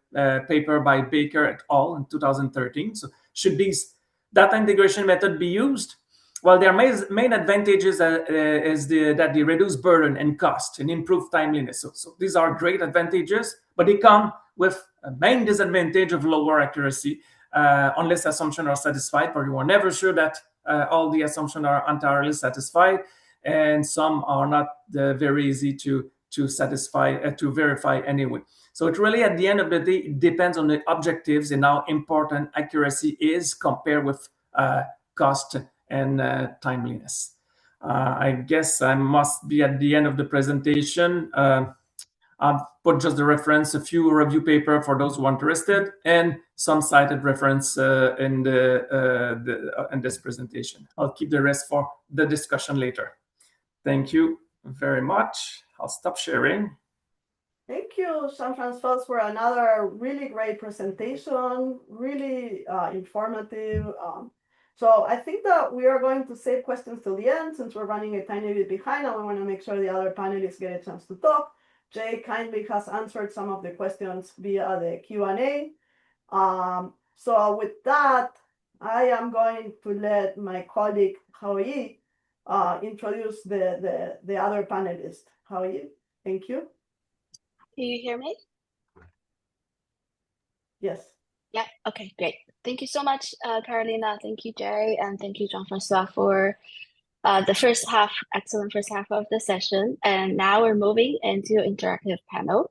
paper by Baker et al. In 2013. So should these data integration method be used? Well, their main advantages is that they reduce burden and cost and improve timeliness. So these are great advantages, but they come with a main disadvantage of lower accuracy unless assumptions are satisfied, but you are never sure that all the assumptions are entirely satisfied, and some are not very easy to satisfy, to verify anyway. So it really, at the end of the day, it depends on the objectives and how important accuracy is compared with cost and timeliness. I guess I must be at the end of the presentation. I've put just the reference, a few review paper for those who are interested, and some cited reference in this presentation. I'll keep the rest for the discussion later. Thank you very much. I'll stop sharing. Thank you, Jean-François, for another really great presentation, really informative. So I think that we are going to save questions till the end, since we're running a tiny bit behind and we want to make sure the other panelists get a chance to talk. Jay kindly has answered some of the questions via the Q&A. So with that, I am going to let my colleague, Haoyi, introduce the other panelists. Haoyi, thank you. Can you hear me? Yes. Yeah, okay, great. Thank you so much, Carolina. Thank you, Jay, and thank you, Jean-François, for the first half, excellent first half of the session. And now we're moving into interactive panel.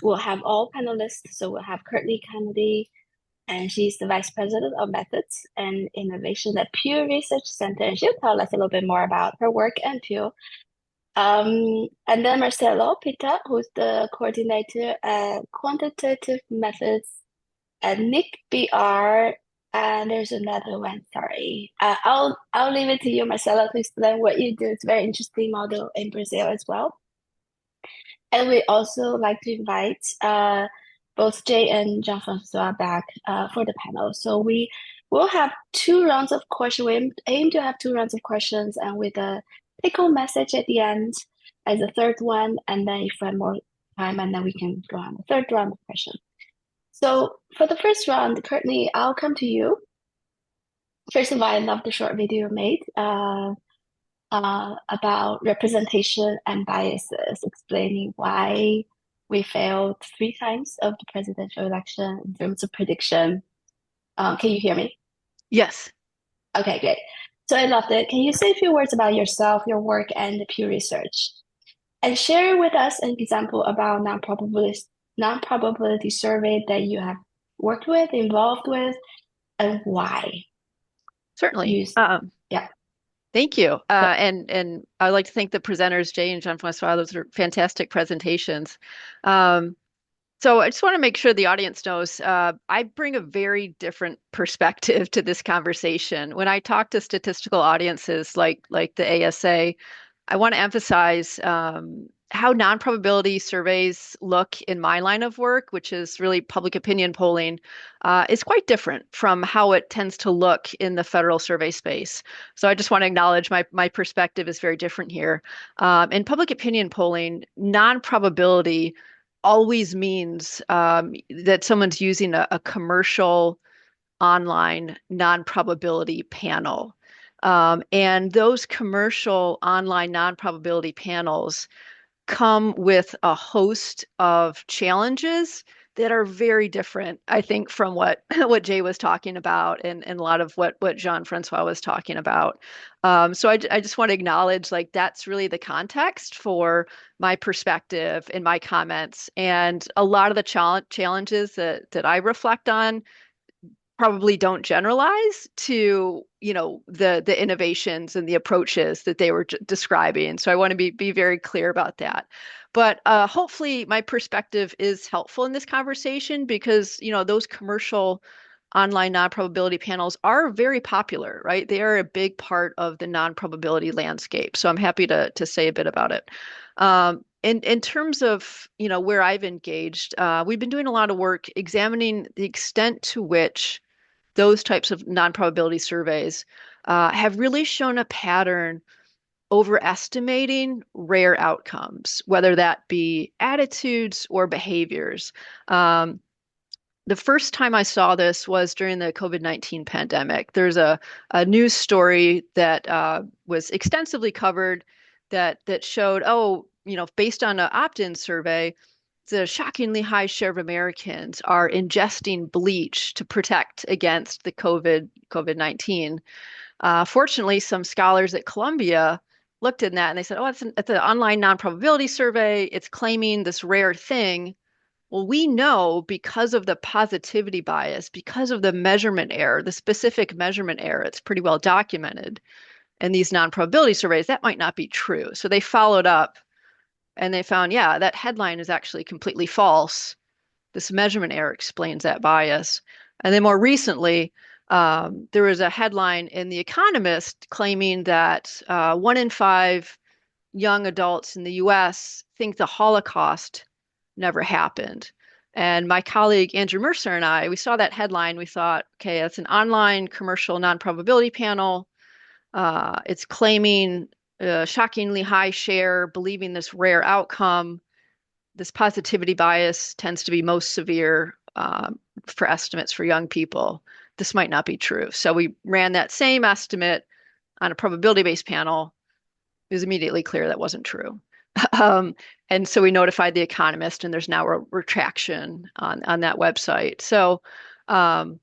We'll have all panelists. So we'll have Courtney Kennedy, and she's the Vice President of Methods and Innovation at Pew Research Center. And she'll tell us a little bit more about her work and Pew. And then Marcelo Pita, who's the Coordinator at Quantitative Methods at NIC-BR. And there's another one, sorry. I'll leave it to you, Marcelo, to explain what you do. It's a very interesting model in Brazil as well. And we also like to invite both Jay and Jean-François back for the panel. So we will have 2 rounds of questions. We aim to have 2 rounds of questions and with a take-home message at the end as a third one. And then if we have more time, and then we can go on the third round of questions. So for the first round, Courtney, I'll come to you. First of all, I love the short video you made about representation and biases, explaining why we failed 3 times of the presidential election in terms of prediction. Can you hear me? Yes. Okay, great. So I loved it. Can you say a few words about yourself, your work, and the Pew Research? And share with us an example about non-probability survey that you have worked with, involved with, and why. Certainly. Yeah. Thank you. And I'd like to thank the presenters, Jay and Jean-François. Those are fantastic presentations. So I just want to make sure the audience knows I bring a very different perspective to this conversation. When I talk to statistical audiences like the ASA, I want to emphasize how non-probability surveys look in my line of work, which is really public opinion polling, is quite different from how it tends to look in the federal survey space. So I just want to acknowledge my perspective is very different here. In public opinion polling, non-probability always means that someone's using a commercial online non-probability panel. And those commercial online non-probability panels come with a host of challenges that are very different, I think, from what Jay was talking about and a lot of what Jean-François was talking about. So I just want to acknowledge like that's really the context for my perspective in my comments. And a lot of the challenges that I reflect on probably don't generalize to, the innovations and the approaches that they were describing. So I want to be very clear about that. But hopefully my perspective is helpful in this conversation because, those commercial online non-probability panels are very popular, right? They are a big part of the non-probability landscape. So I'm happy to say a bit about it. In terms of, where I've engaged, we've been doing a lot of work examining the extent to which those types of non-probability surveys have really shown a pattern overestimating rare outcomes, whether that be attitudes or behaviors. The first time I saw this was during the COVID-19 pandemic. There's a news story that was extensively covered that showed, based on an opt-in survey, the shockingly high share of Americans are ingesting bleach to protect against the COVID-19. Fortunately, some scholars at Columbia looked at that and they said, it's an online non-probability survey. It's claiming this rare thing. Well, we know because of the positivity bias, because of the measurement error, the specific measurement error, it's pretty well documented in these non-probability surveys, that might not be true. So they followed up and they found, that headline is actually completely false. This measurement error explains that bias. And then more recently, there was a headline in The Economist claiming that 1 in 5 young adults in the US think the Holocaust never happened. And my colleague Andrew Mercer and I, we saw that headline. We thought, okay, that's an online commercial non-probability panel. It's claiming a shockingly high share, believing this rare outcome. This positivity bias tends to be most severe for estimates for young people. This might not be true. So we ran that same estimate on a probability-based panel. It was immediately clear that wasn't true. And so we notified The Economist, and there's now a retraction on that website. So in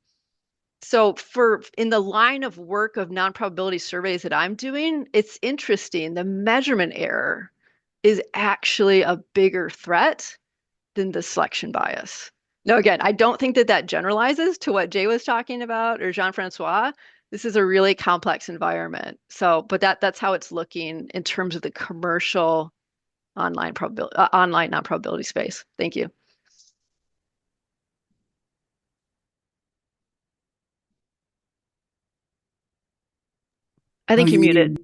the line of work of non-probability surveys that I'm doing, it's interesting. The measurement error is actually a bigger threat than the selection bias. Now, again, I don't think that generalizes to what Jay was talking about or Jean-François. This is a really complex environment. So, but that's how it's looking in terms of the commercial online non-probability space. Thank you. I think you're muted.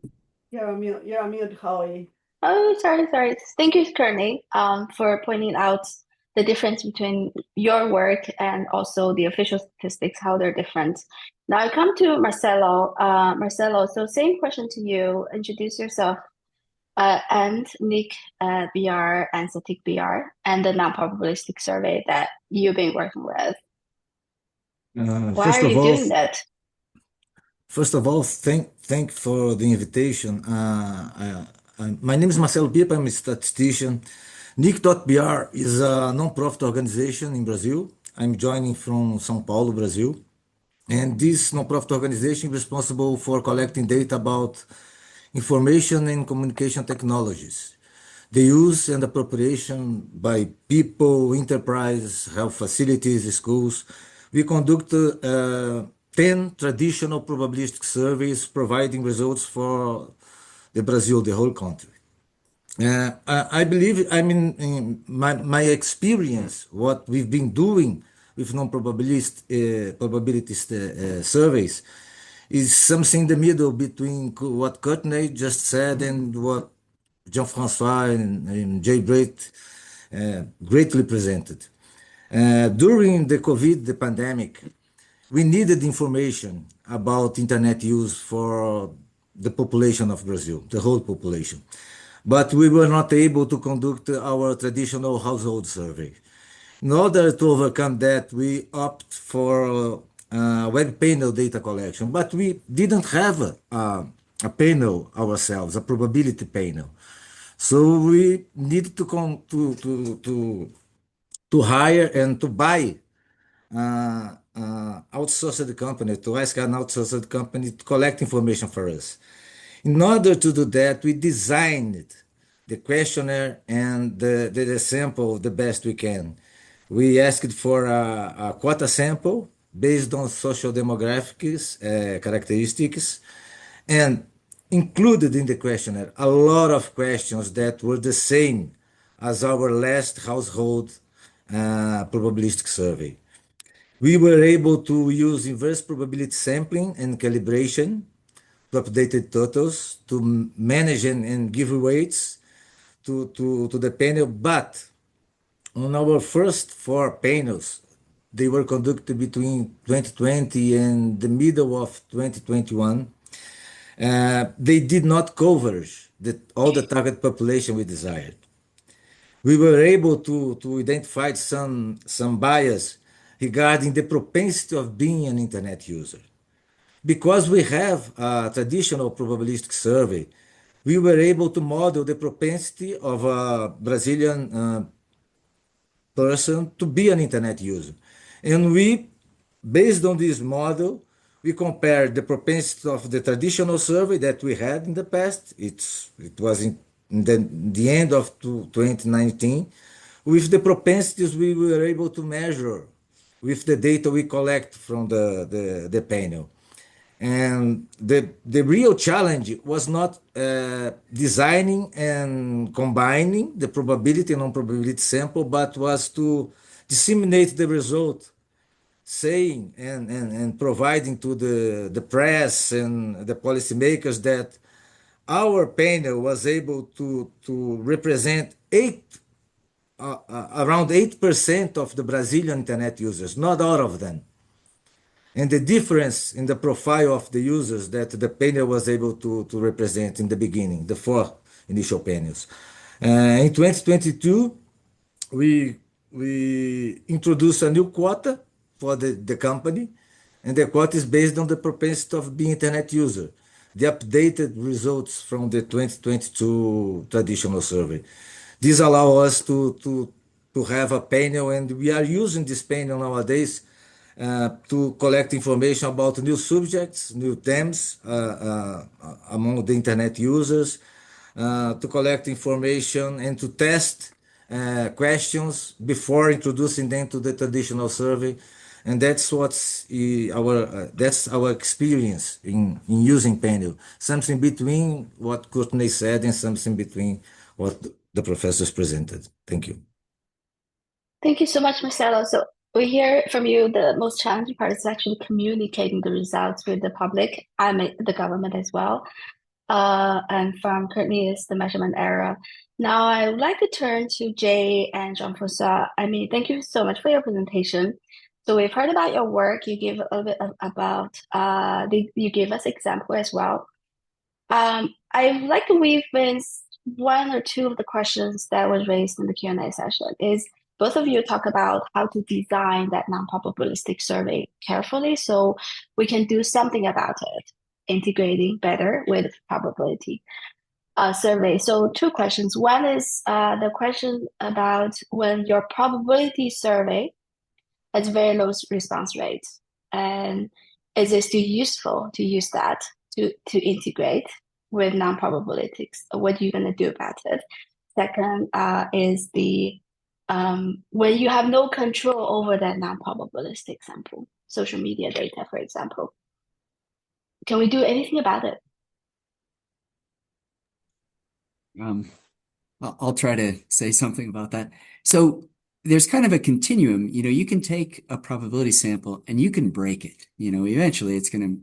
You're on mute, Howie. Oh, sorry. Thank you, Courtney, for pointing out the difference between your work and also the official statistics, how they're different. Now I come to Marcelo. Marcelo, so same question to you. Introduce yourself, and Nick BR and Satik BR, and the non-probabilistic survey that you've been working with. Why First are of you all, doing that? thank for the invitation. My name is Marcelo Pipa. I'm a statistician. Nick.br is a non-profit organization in Brazil. I'm joining from São Paulo, Brazil. And this non-profit organization is responsible for collecting data about information and communication technologies, the use and appropriation by people, enterprise, health facilities, schools. We conduct 10 traditional probabilistic surveys providing results for the Brazil, the whole country. I believe, I mean, in my experience, what we've been doing with probability surveys is something in the middle between what Courtney just said and what Jean-François and Jay Brait greatly presented. During the COVID, the pandemic, we needed information about internet use for the population of Brazil, the whole population. But we were not able to conduct our traditional household survey. In order to overcome that, we opt for web panel data collection, but we didn't have a panel ourselves, a probability panel. So we needed to hire and to buy outsourced company, to ask an outsourced company to collect information for us. In order to do that, we designed the questionnaire and the sample the best we can. We asked for a quota sample based on social demographics characteristics, and included in the questionnaire a lot of questions that were the same as our last household probabilistic survey. We were able to use inverse probability sampling and calibration to update totals, to manage and give weights to the panel. But on our first 4 panels, they were conducted between 2020 and the middle of 2021. They did not cover all the target population we desired. We were able to identify some bias regarding the propensity of being an internet user. Because we have a traditional probabilistic survey, we were able to model the propensity of a Brazilian person to be an internet user. And we, based on this model, we compared the propensity of the traditional survey that we had in the past, it was in the end of 2019, with the propensities we were able to measure with the data we collect from the panel. And the real challenge was not designing and combining the probability and non-probability sample, but was to disseminate the result, saying and providing to the press and the policymakers that our panel was able to represent around 8% of the Brazilian internet users, not all of them. And the difference in the profile of the users that the panel was able to represent in the beginning, the 4 initial panels. In 2022, we introduced a new quota for the company, and the quota is based on the propensity of being internet user, the updated results from the 2022 traditional survey. This allows us to have a panel, and we are using this panel nowadays to collect information about new subjects, new themes among the internet users, to collect information and to test questions before introducing them to the traditional survey. And that's that's our experience in using panel. Something between what Courtney said and something between what the professors presented. Thank you. Thank you so much, Marcelo. So we hear from you the most challenging part is actually communicating the results with the public and the government as well. and from currently is the measurement error. Now I would like to turn to Jay and Jean-François. I mean, thank you so much for your presentation. So we've heard about your work. You gave a little bit about you gave us example as well. I'd like to weave in one or two of the questions that was raised in the Q&A session. Is both of you talk about how to design that non-probabilistic survey carefully so we can do something about it, integrating better with probability survey. So two questions. One is the question about when your probability survey has very low response rates, and is it still useful to use that to integrate with non-probabilitics? What are you going to do about it? Second is the when you have no control over that non-probabilistic sample, social media data, for example. Can we do anything about it? I'll try to say something about that. So there's kind of a continuum. You can take a probability sample and you can break it. Eventually it's going to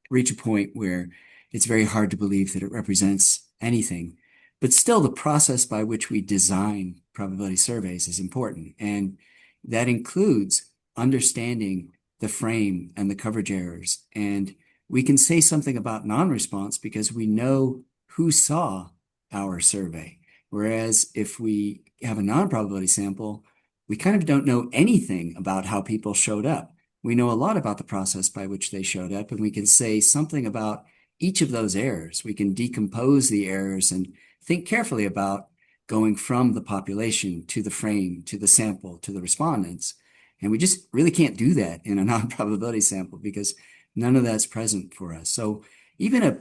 reach a point where it's very hard to believe that it represents anything. But still, the process by which we design probability surveys is important. And that includes understanding the frame and the coverage errors. And we can say something about non-response because we know who saw our survey. Whereas if we have a non-probability sample, we kind of don't know anything about how people showed up. We know a lot about the process by which they showed up, and we can say something about each of those errors. We can decompose the errors and think carefully about going from the population to the frame, to the sample, to the respondents. And we just really can't do that in a non-probability sample because none of that's present for us. So even a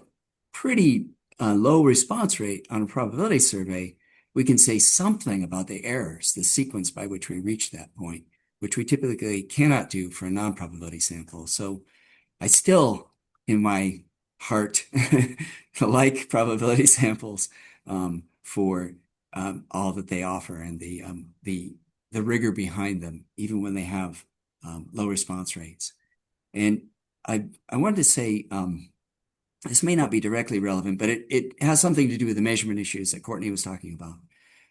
pretty low response rate on a probability survey, we can say something about the errors, the sequence by which we reach that point, which we typically cannot do for a non-probability sample. So I still, in my heart, like probability samples for all that they offer and the rigor behind them, even when they have low response rates. And I wanted to say, this may not be directly relevant, but it has something to do with the measurement issues that Courtney was talking about.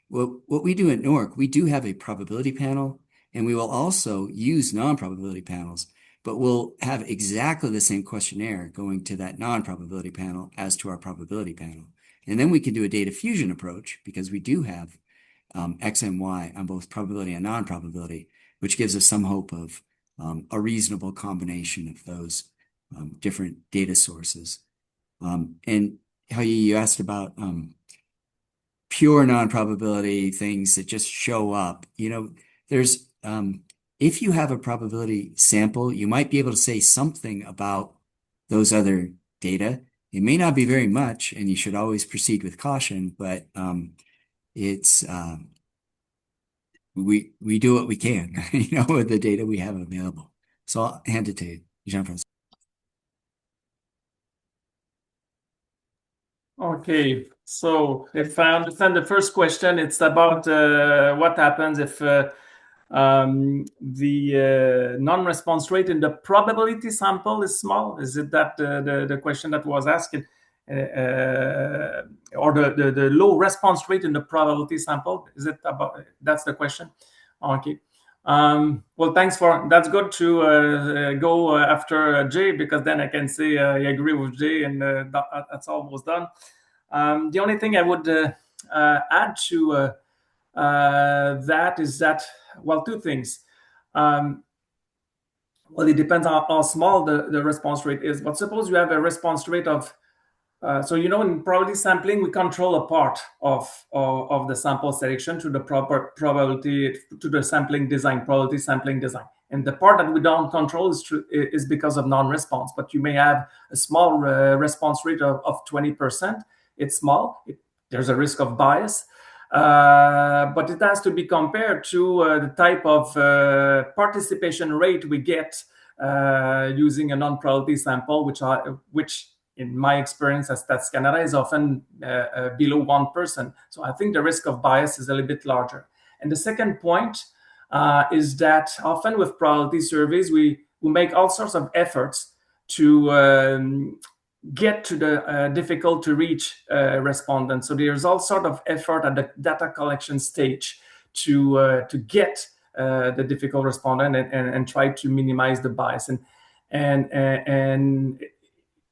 Well, what we do at NORC, we do have a probability panel, and we will also use non-probability panels, but we'll have exactly the same questionnaire going to that non-probability panel as to our probability panel. And then we can do a data fusion approach because we do have X and Y on both probability and non-probability, which gives us some hope of a reasonable combination of those different data sources. And how you asked about pure non-probability things that just show up. There's if you have a probability sample, you might be able to say something about those other data. It may not be very much, and you should always proceed with caution, but it's we do what we can, with the data we have available. So I'll hand it to Jean-François. Okay, so if I understand the first question, it's about what happens if the non-response rate in the probability sample is small. Is it that the question that was asked, or the low response rate in the probability sample? Is it about that's the question? Okay. Well, thanks that's good to go after Jay, because then I can say I agree with Jay, and that's almost done. The only thing I would add to that is that, well, two things. Well, it depends on how small the response rate is, but suppose you have a response rate of so in probability sampling, we control a part of the sample selection to the proper probability, to the sampling design, probability sampling design. And the part that we don't control is because of non-response. But you may have a small response rate of 20%. It's small. There's a risk of bias. But it has to be compared to the type of participation rate we get using a non-probability sample, which in my experience as Stats Canada is often below 1%. So I think the risk of bias is a little bit larger. And the second point is that often with probability surveys, we make all sorts of efforts to get to the difficult to reach respondents. So there's all sort of effort at the data collection stage to get the difficult respondent and try to minimize the bias. And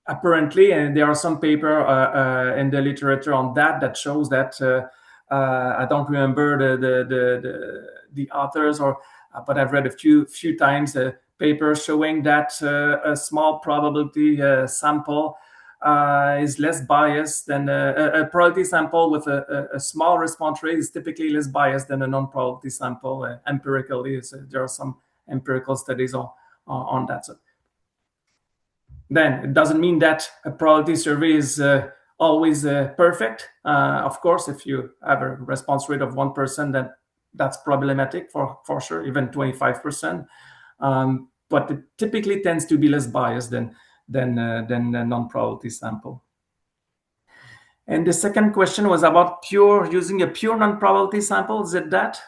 apparently, and there are some paper in the literature on that shows that I don't remember the authors, but I've read a few times papers showing that a small probability sample is less biased than a probability sample with a small response rate is typically less biased than a non-probability sample empirically. So there are some empirical studies on that. So then it doesn't mean that a probability survey is always perfect. Of course, if you have a response rate of 1%, then that's problematic for sure, even 25%. But it typically tends to be less biased than a non-probability sample. And the second question was about using a pure non-probability sample. Is it that?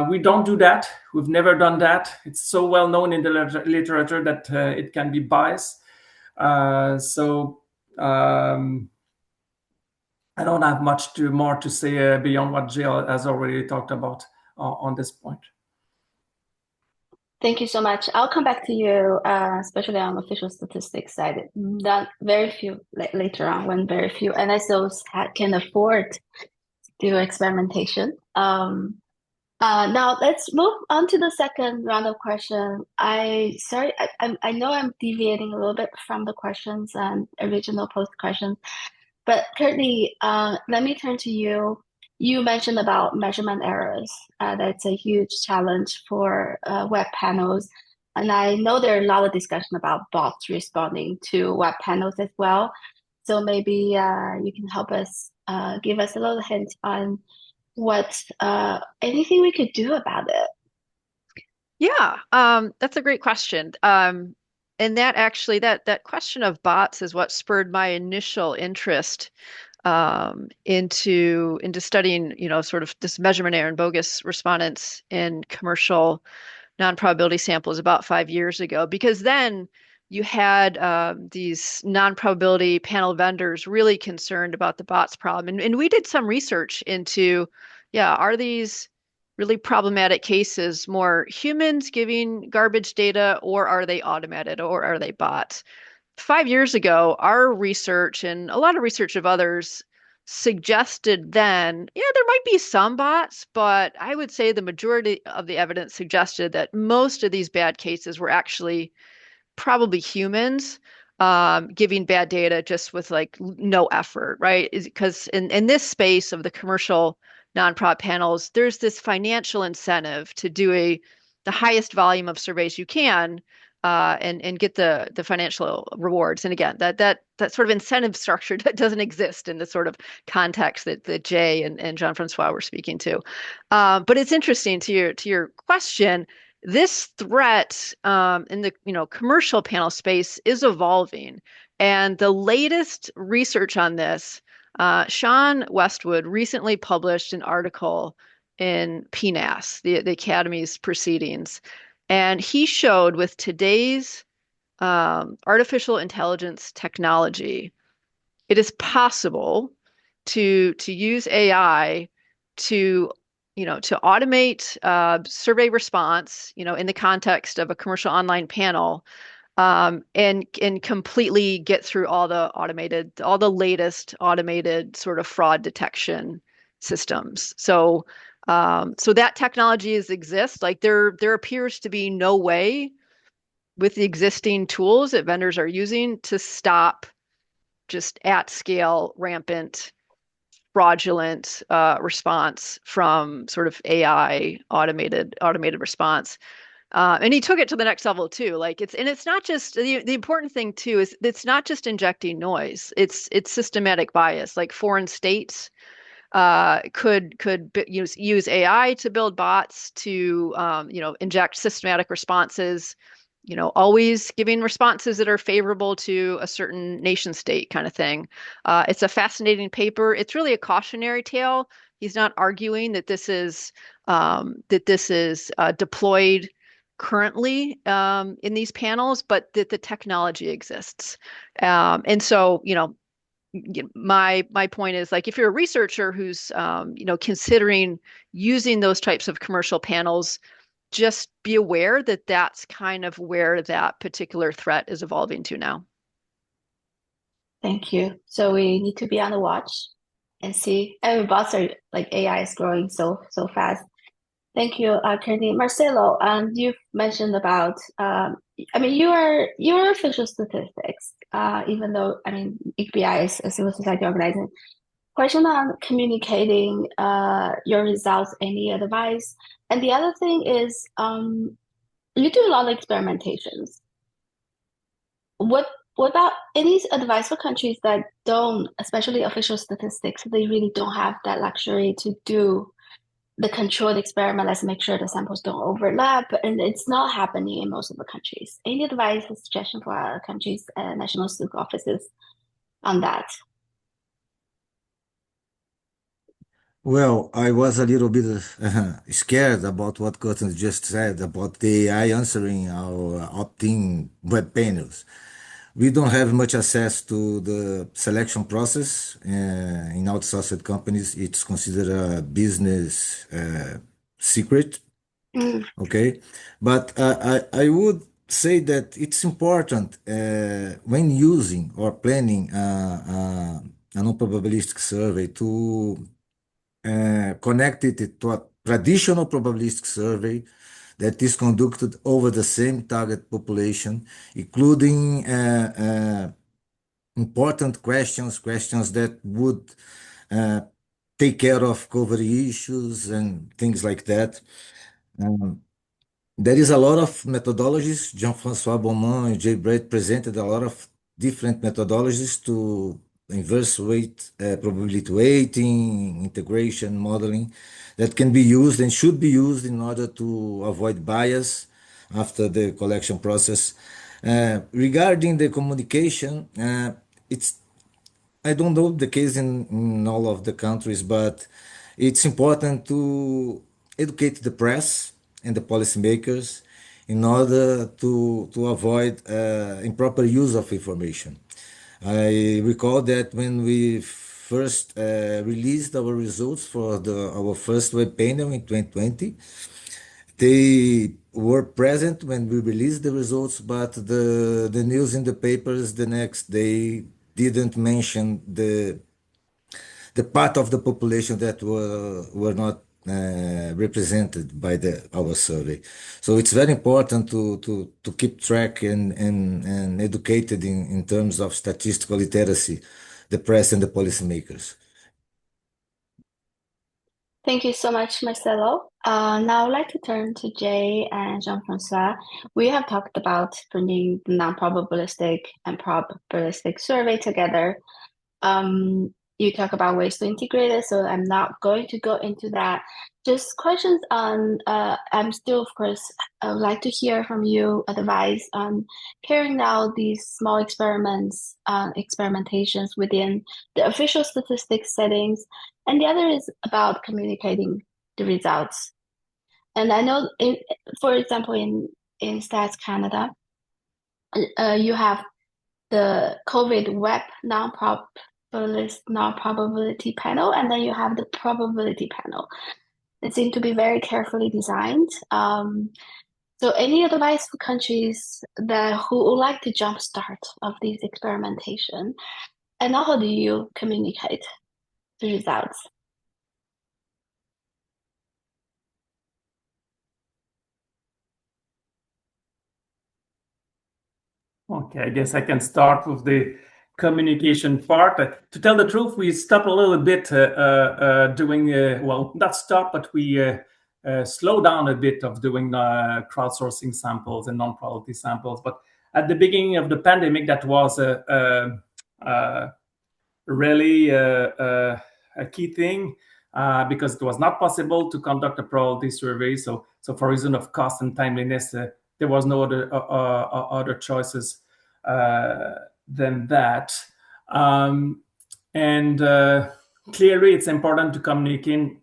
We don't do that. We've never done that. It's so well known in the literature that it can be biased. So I don't have much more to say beyond what Jay has already talked about on this point. Thank you so much. I'll come back to you, especially on official statistics side. Not very few later on, when very few NSOs can afford to do experimentation. Now let's move on to the second round of questions. I know I'm deviating a little bit from the questions and original post questions, but Curtly, let me turn to you. You mentioned about measurement errors. That's a huge challenge for web panels. And I know there are a lot of discussion about bots responding to web panels as well. So maybe you can help us, give us a little hint on what anything we could do about it. Yeah, that's a great question. And that actually, that question of bots is what spurred my initial interest into studying, sort of this measurement error and bogus respondents in commercial non-probability samples about 5 years ago, because then you had these non-probability panel vendors really concerned about the bots problem. And we did some research into, are these really problematic cases more humans giving garbage data, or are they automated, or are they bots? 5 years ago, our research and a lot of research of others suggested then, there might be some bots, but I would say the majority of the evidence suggested that most of these bad cases were actually probably humans giving bad data just with like no effort, right? Because in this space of the commercial non-prop panels, there's this financial incentive to do the highest volume of surveys you can and get the financial rewards. And again, that sort of incentive structure that doesn't exist in the sort of context that Jay and Jean-Francois were speaking to. But it's interesting to your question. This threat in the commercial panel space is evolving, and the latest research on this, Sean Westwood recently published an article in PNAS, the Academy's proceedings, and he showed with today's artificial intelligence technology, it is possible to use AI to automate survey response, in the context of a commercial online panel, and completely get through all the latest automated sort of fraud detection systems. So that technology exists. Like there appears to be no way with the existing tools that vendors are using to stop just at scale rampant fraudulent response from sort of AI automated response. And he took it to the next level too. Like it's not just the important thing too is it's not just injecting noise. It's systematic bias. Like foreign states could use AI to build bots to inject systematic responses, always giving responses that are favorable to a certain nation state kind of thing. It's a fascinating paper. It's really a cautionary tale. He's not arguing that this is deployed currently in these panels, but that the technology exists. And so, my point is, like, if you're a researcher who's considering using those types of commercial panels, just be aware that that's kind of where that particular threat is evolving to now. Thank you. So we need to be on the watch and see. And bots are like AI is growing so fast. Thank you, Courtney. Marcelo, you've mentioned about you're official statistics, even though ISWGHS is a civil society organization. Question on communicating your results, any advice? And the other thing is, you do a lot of experimentations. What about any advice for countries that don't, especially official statistics, they really don't have that luxury to do the controlled experiment? Let's make sure the samples don't overlap, and it's not happening in most of the countries. Any advice or suggestion for our countries' national statistics offices on that? Well, I was a little bit scared about what Cotton just said about the AI answering our opt-in web panels. We don't have much access to the selection process in outsourced companies. It's considered a business secret. Okay, but I would say that it's important when using or planning a non-probabilistic survey to connect it to a traditional probabilistic survey that is conducted over the same target population, including important questions that would uh, take care of coverage issues and things like that. Um, there is a lot of methodologies. Jean-François Beaumont and Jay Braid presented a lot of different methodologies to inverse weight, probability weighting, integration modeling that can be used and should be used in order to avoid bias after the collection process. Regarding the communication, it's I don't know the case in all of the countries, but it's important to educate the press and the policymakers in order to avoid improper use of information. I recall that when we first released our results for our first web panel in 2020, they were present when we released the results, but the news in the papers the next day didn't mention the part of the population that were not represented by our survey. So it's very important to keep track and educated in terms of statistical literacy, the press and the policymakers. Thank you so much, Marcelo. Now I'd like to turn to Jay and Jean-François. We have talked about bringing the non-probabilistic and probabilistic survey together. You talk about ways to integrate it, so I'm not going to go into that. Just questions on, I'm still, of course, I would like to hear from you advice on carrying out these small experimentations within the official statistics settings. And the other is about communicating the results. And I know, for example, in Stats Canada, you have the COVID web non-probability panel, and then you have the probability panel. They seem to be very carefully designed. So any advice for countries who would like to jumpstart of these experimentation, and how do you communicate the results? Okay, I guess I can start with the communication part. To tell the truth, we stopped a little bit doing, well, not stop, but we slow down a bit of doing crowdsourcing samples and non-probability samples. But at the beginning of the pandemic, that was really a key thing because it was not possible to conduct a probability survey. So for reason of cost and timeliness, there was no other choices than that. And clearly, it's important to communicating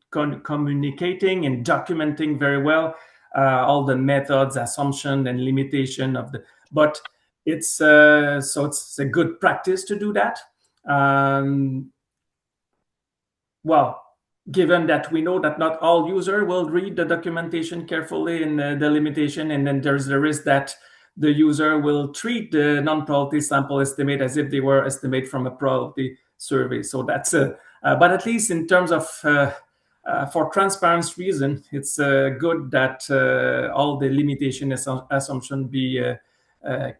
and documenting very well all the methods, assumption, and limitation of the. But it's it's a good practice to do that. Well, given that we know that not all users will read the documentation carefully and the limitation, and then there's the risk that the user will treat the non-probability sample estimate as if they were estimate from a probability survey. So that's but at least in terms of for transparency reason, it's good that all the limitation assumption be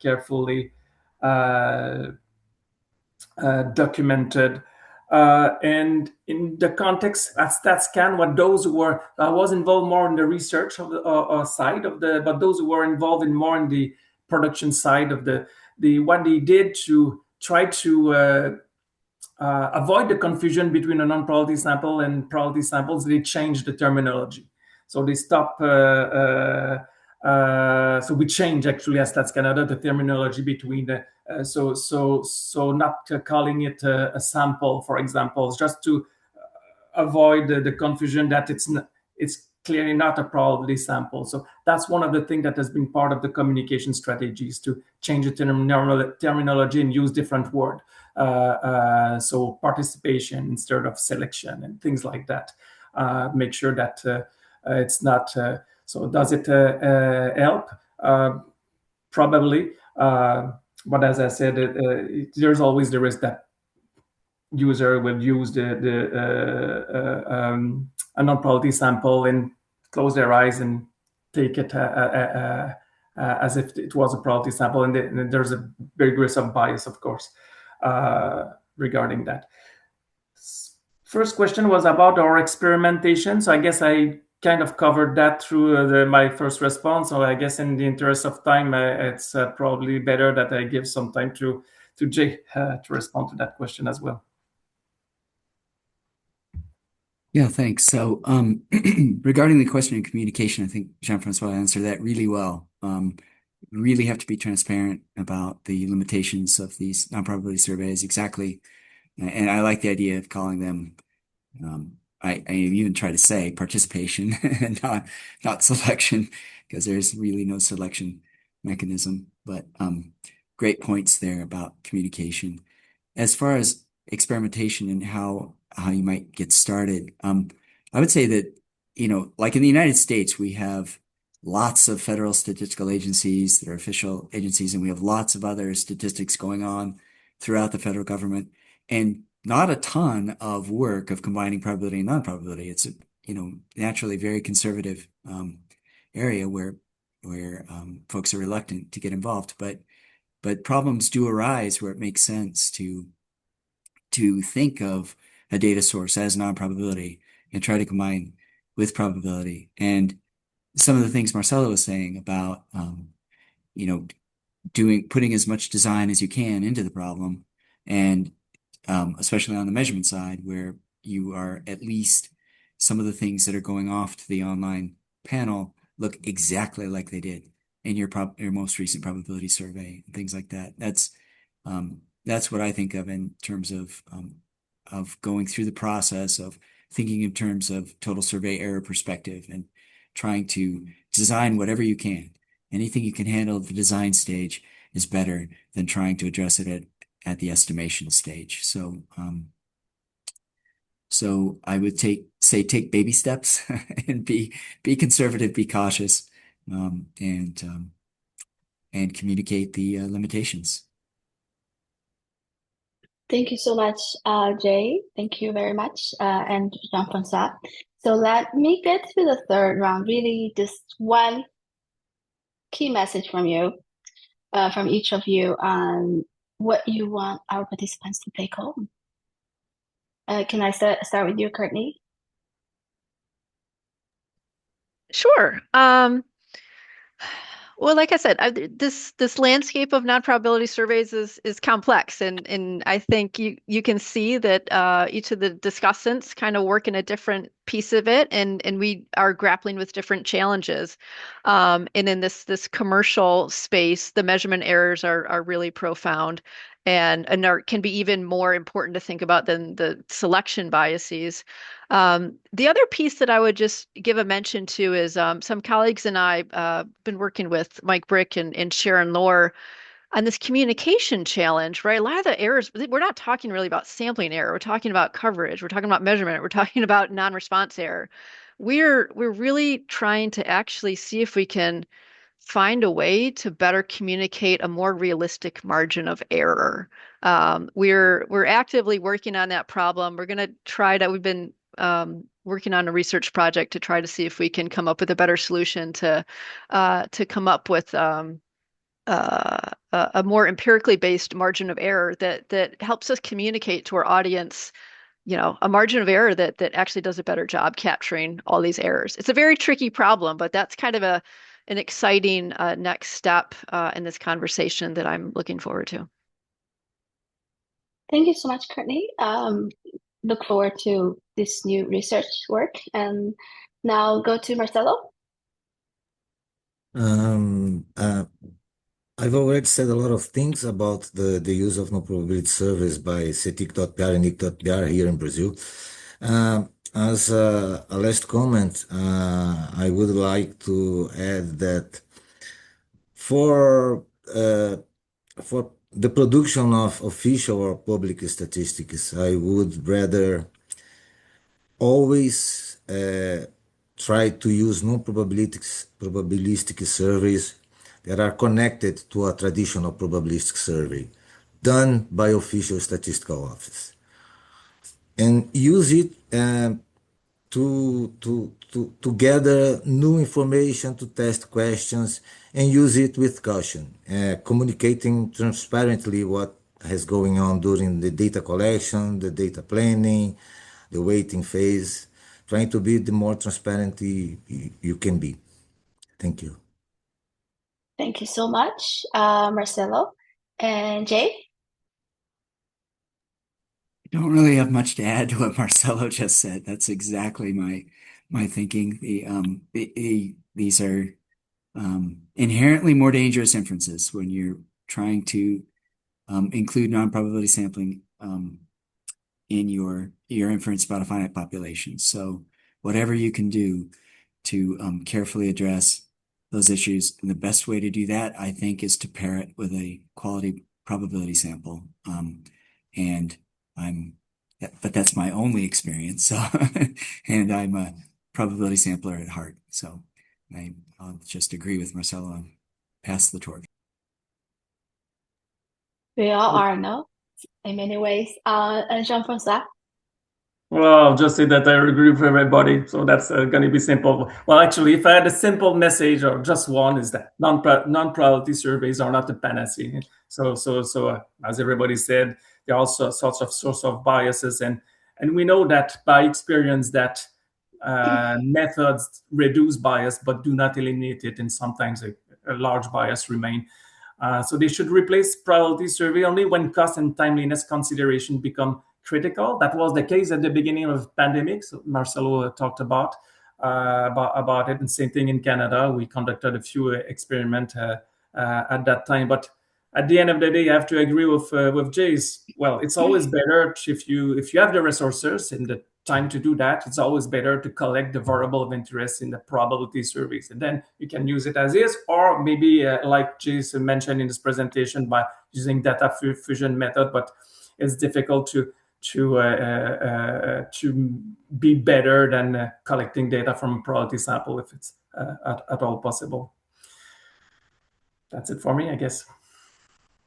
carefully documented. And in the context at StatsCan, what those who were, I was involved more in the research of the side of the, but those who were involved in more in the production side of the what they did to try to avoid the confusion between a non-probability sample and probability samples, they changed the terminology. So they stopped. So we changed actually as Stats Canada the terminology between the so not calling it a sample, for example, just to avoid the confusion that it's clearly not a probability sample. So that's one of the things that has been part of the communication strategies, to change the terminology and use different word. So participation instead of selection and things like that. Make sure that it's not. So does it help? Probably. But as I said, there's always the risk that user will use a non-probability sample and close their eyes and take it as if it was a probability sample, and there's a big risk of bias, of course, regarding that. First question was about our experimentation. So I guess I kind of covered that through my first response. So I guess in the interest of time, it's probably better that I give some time to Jay to respond to that question as well. Yeah, thanks. So regarding the question of communication, I think Jean-Francois answered that really well. You really have to be transparent about the limitations of these non-probability surveys, exactly. And I like the idea of calling them, I even try to say participation and not selection, because there's really no selection mechanism. But great points there about communication. As far as experimentation and how you might get started, I would say that, like in the United States, we have lots of federal statistical agencies that are official agencies, and we have lots of other statistics going on throughout the federal government, and not a ton of work of combining probability and non-probability. It's a, naturally very conservative area where folks are reluctant to get involved, but problems do arise where it makes sense to think of a data source as non-probability and try to combine with probability. And some of the things Marcelo was saying about, putting as much design as you can into the problem, and especially on the measurement side, where you are at least some of the things that are going off to the online panel look exactly like they did in your most recent probability survey and things like that. That's what I think of in terms of going through the process of thinking in terms of total survey error perspective and trying to design whatever you can. Anything you can handle at the design stage is better than trying to address it at the estimation stage. So I would say take baby steps and be conservative, be cautious, and communicate the limitations. Thank you so much, Jay. Thank you very much, and Jean-Francois. So let me get to the third round. Really, just one key message from you, from each of you, on what you want our participants to take home. Can I start with you, Courtney? Sure. Well, like I said, this landscape of non-probability surveys is complex, and I think you can see that each of the discussants kind of work in a different piece of it, and we are grappling with different challenges. And in this commercial space, the measurement errors are really profound. and can be even more important to think about than the selection biases. The other piece that I would just give a mention to is some colleagues and I been working with Mike Brick and Sharon Lohr on this communication challenge, right? A lot of the errors, we're not talking really about sampling error. We're talking about coverage. We're talking about measurement. We're talking about non-response error. We're really trying to actually see if we can find a way to better communicate a more realistic margin of error. We're actively working on that problem. We're going to try to, we've been working on a research project to try to see if we can come up with a better solution to come up with a more empirically based margin of error that helps us communicate to our audience, a margin of error that actually does a better job capturing all these errors. It's a very tricky problem, but that's kind of an exciting next step in this conversation that I'm looking forward to. Thank you so much, Courtney. Look forward to this new research work. And now go to Marcelo. I've already said a lot of things about the use of non-probability surveys by CETIC.br and IC.br here in Brazil. As a last comment, I would like to add that for the production of official or public statistics, I would rather always try to use probabilistic surveys that are connected to a traditional probabilistic survey done by official statistical office, and use it to gather new information, to test questions, and use it with caution, communicating transparently what is going on during the data collection, the data planning, the waiting phase, trying to be the more transparent you can be. Thank you. Thank you so much, Marcelo. And Jay? I don't really have much to add to what Marcelo just said. That's exactly my thinking. These are inherently more dangerous inferences when you're trying to include non-probability sampling in your inference about a finite population. So whatever you can do to carefully address those issues, and the best way to do that, I think, is to pair it with a quality probability sample. But that's my only experience. So, and I'm a probability sampler at heart. So I'll just agree with Marcelo and pass the torch. We all are, no? In many ways. And Jean-François? Well, I'll just say that I agree with everybody. So that's going to be simple. Well, actually, if I had a simple message or just one, is that non-probability surveys are not a panacea. So as everybody said, there are also sorts of source of biases, and we know that by experience that methods reduce bias but do not eliminate it, and sometimes a large bias remain. So they should replace probability survey only when cost and timeliness consideration become critical. That was the case at the beginning of pandemic. So Marcelo talked about it, and same thing in Canada. We conducted a few experiments at that time, but at the end of the day, I have to agree with Jay's. Well, it's always better if you have the resources and the time to do that. It's always better to collect the variable of interest in the probability surveys, and then you can use it as is, or maybe like Jay's mentioned in this presentation, by using data fusion method. But it's difficult to be better than collecting data from a probability sample if it's at all possible. That's it for me, I guess.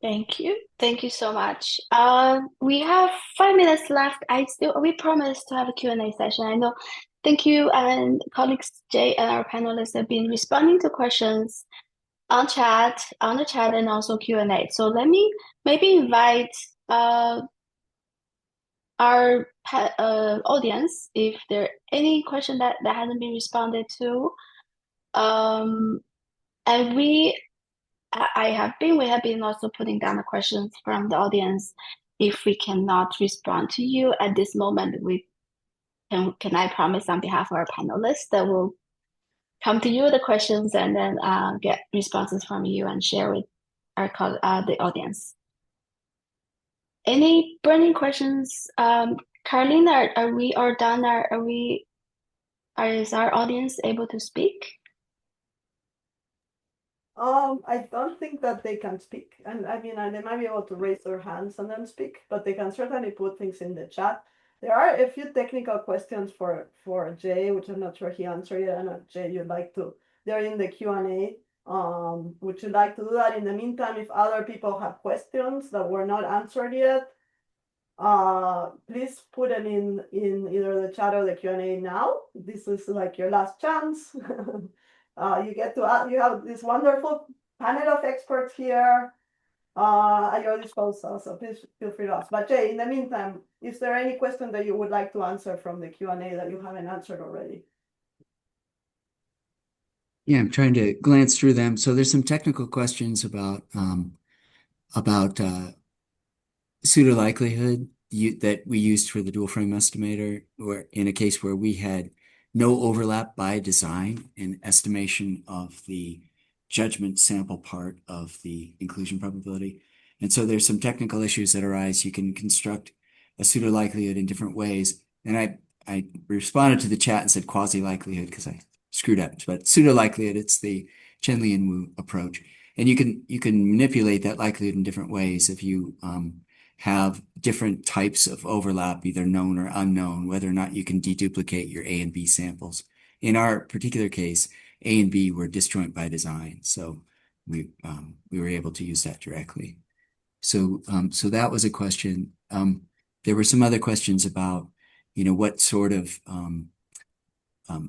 Thank you. Thank you so much. We have 5 minutes left. We promised to have a Q&A session. I know. Thank you, and colleagues Jay and our panelists have been responding to questions on the chat, and also Q&A. So let me maybe invite our audience, if there are any question that hasn't been responded to. And we have been also putting down the questions from the audience. If we cannot respond to you at this moment, can I promise on behalf of our panelists that we'll come to you with the questions and then get responses from you and share with the audience. Any burning questions? Carolina, are we all done? Is our audience able to speak? I don't think that they can speak, and I mean, they might be able to raise their hands and then speak, but they can certainly put things in the chat. There are a few technical questions for Jay, which I'm not sure he answered yet. I know Jay, you'd like to. They're in the Q&A. Would you like to do that? In the meantime, if other people have questions that were not answered yet, please put them in either the chat or the Q&A now. This is like your last chance. You have this wonderful panel of experts here at your disposal, so please feel free to ask. But Jay, in the meantime, is there any question that you would like to answer from the Q&A that you haven't answered already? Yeah, I'm trying to glance through them. So there's some technical questions about pseudo likelihood that we used for the dual frame estimator, or in a case where we had no overlap by design in estimation of the judgment sample part of the inclusion probability. And so there's some technical issues that arise. You can construct a pseudo likelihood in different ways. And I responded to the chat and said quasi likelihood because I screwed up, but pseudo likelihood, it's the Chen Li and Wu approach. And you can manipulate that likelihood in different ways if you have different types of overlap, either known or unknown, whether or not you can deduplicate your A and B samples. In our particular case, A and B were disjoint by design, so we were able to use that directly. So that was a question. There were some other questions about, what sort of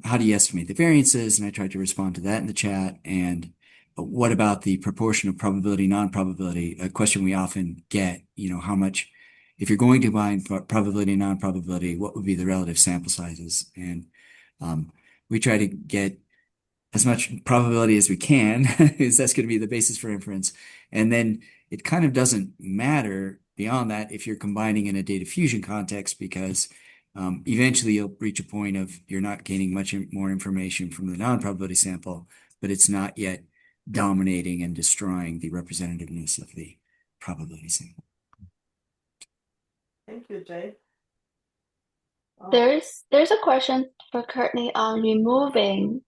how do you estimate the variances, and I tried to respond to that in the chat. And what about the proportion of probability, non-probability? A question we often get, how much, if you're going to combine probability and non-probability, what would be the relative sample sizes? And we try to get as much probability as we can, because that's going to be the basis for inference. And then it kind of doesn't matter beyond that if you're combining in a data fusion context, because eventually you'll reach a point of you're not gaining much more information from the non-probability sample, but it's not yet dominating and destroying the representativeness of the probability sample. Thank you, Jay. There's a question for Courtney on removing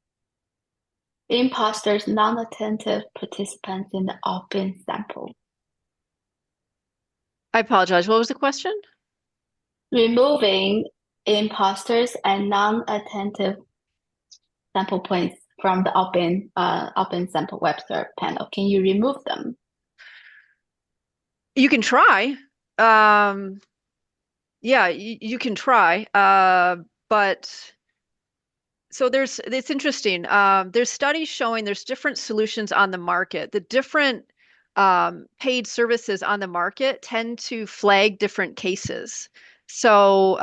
imposters, non-attentive participants in the opt-in sample. I apologize. What was the question? Removing imposters and non-attentive sample points from the opt-in sample web serve panel. Can you remove them? You can try. Yeah, you can try. But so it's interesting. There's studies showing there's different solutions on the market. The different paid services on the market tend to flag different cases. So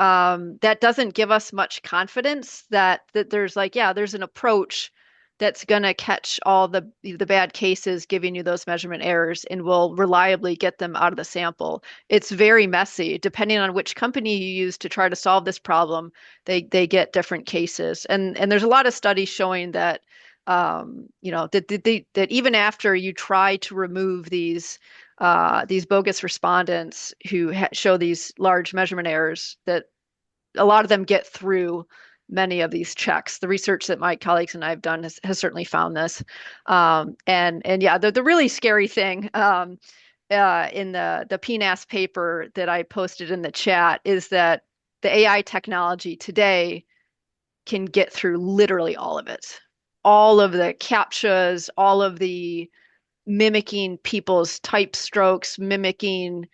that doesn't give us much confidence that there's there's an approach that's going to catch all the bad cases, giving you those measurement errors, and will reliably get them out of the sample. It's very messy. Depending on which company you use to try to solve this problem, they get different cases. And there's a lot of studies showing that that even after you try to remove these bogus respondents who show these large measurement errors, that a lot of them get through many of these checks. The research that my colleagues and I have done has certainly found this. And yeah, the really scary thing in the PNAS paper that I posted in the chat is that the AI technology today can get through literally all of it. All of the CAPTCHAs, all of the mimicking people's type strokes, mimicking,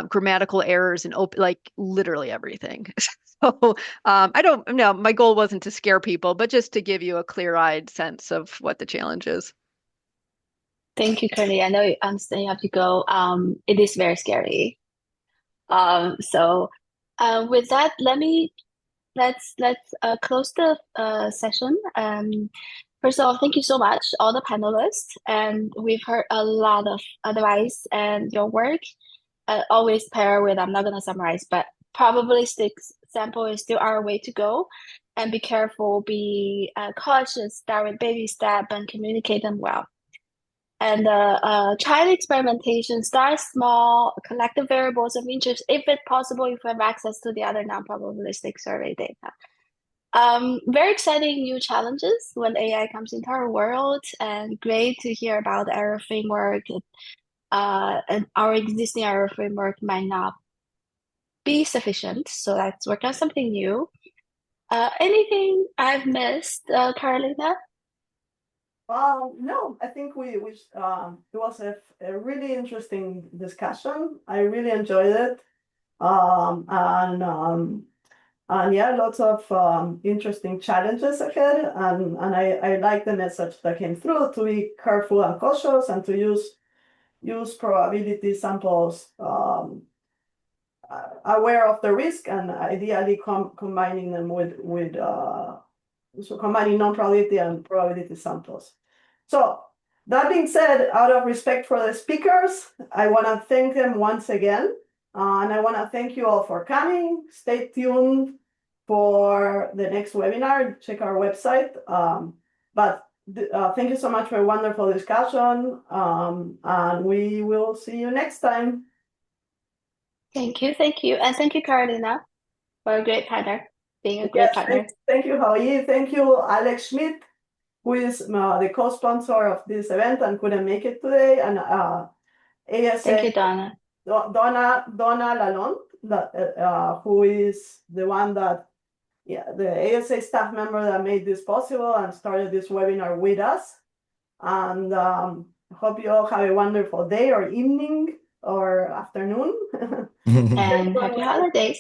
grammatical errors, and literally everything. So I don't know. My goal wasn't to scare people, but just to give you a clear-eyed sense of what the challenge is. Thank you, Curly. I know you have to go. It is very scary. So with that, let's close the session. First of all, thank you so much, all the panelists, and we've heard a lot of advice, and your work always pair with, I'm not going to summarize, but probabilistic sample is still our way to go, and be careful, be cautious, start with baby step, and communicate them well. And child experimentation, start small, collect the variables of interest, if it's possible, if you have access to the other non-probabilistic survey data. Very exciting new challenges when AI comes into our world, and great to hear about the error framework. And our existing error framework might not be sufficient, so let's work on something new. Anything I've missed, Carolina? No, I think it was a really interesting discussion. I really enjoyed it. And yeah, lots of interesting challenges ahead. And I like the message that came through to be careful and cautious and to use probability samples aware of the risk and ideally combining them with so combining non-probability and probability samples. So that being said, out of respect for the speakers, I want to thank them once again. And I want to thank you all for coming. Stay tuned for the next webinar. Check our website. Thank you so much for a wonderful discussion. And we will see you next time. Thank you. And thank you, Carolina, for a great partner, being a great Yes, partner. thank you, Howie. Thank you, Alex Schmidt, who is the co-sponsor of this event and couldn't make it today, and ASA. Thank you, Donna. Donna Lalonde, who is the one that, the ASA staff member that made this possible and started this webinar with us. And hope you all have a wonderful day or evening or afternoon. And happy holidays.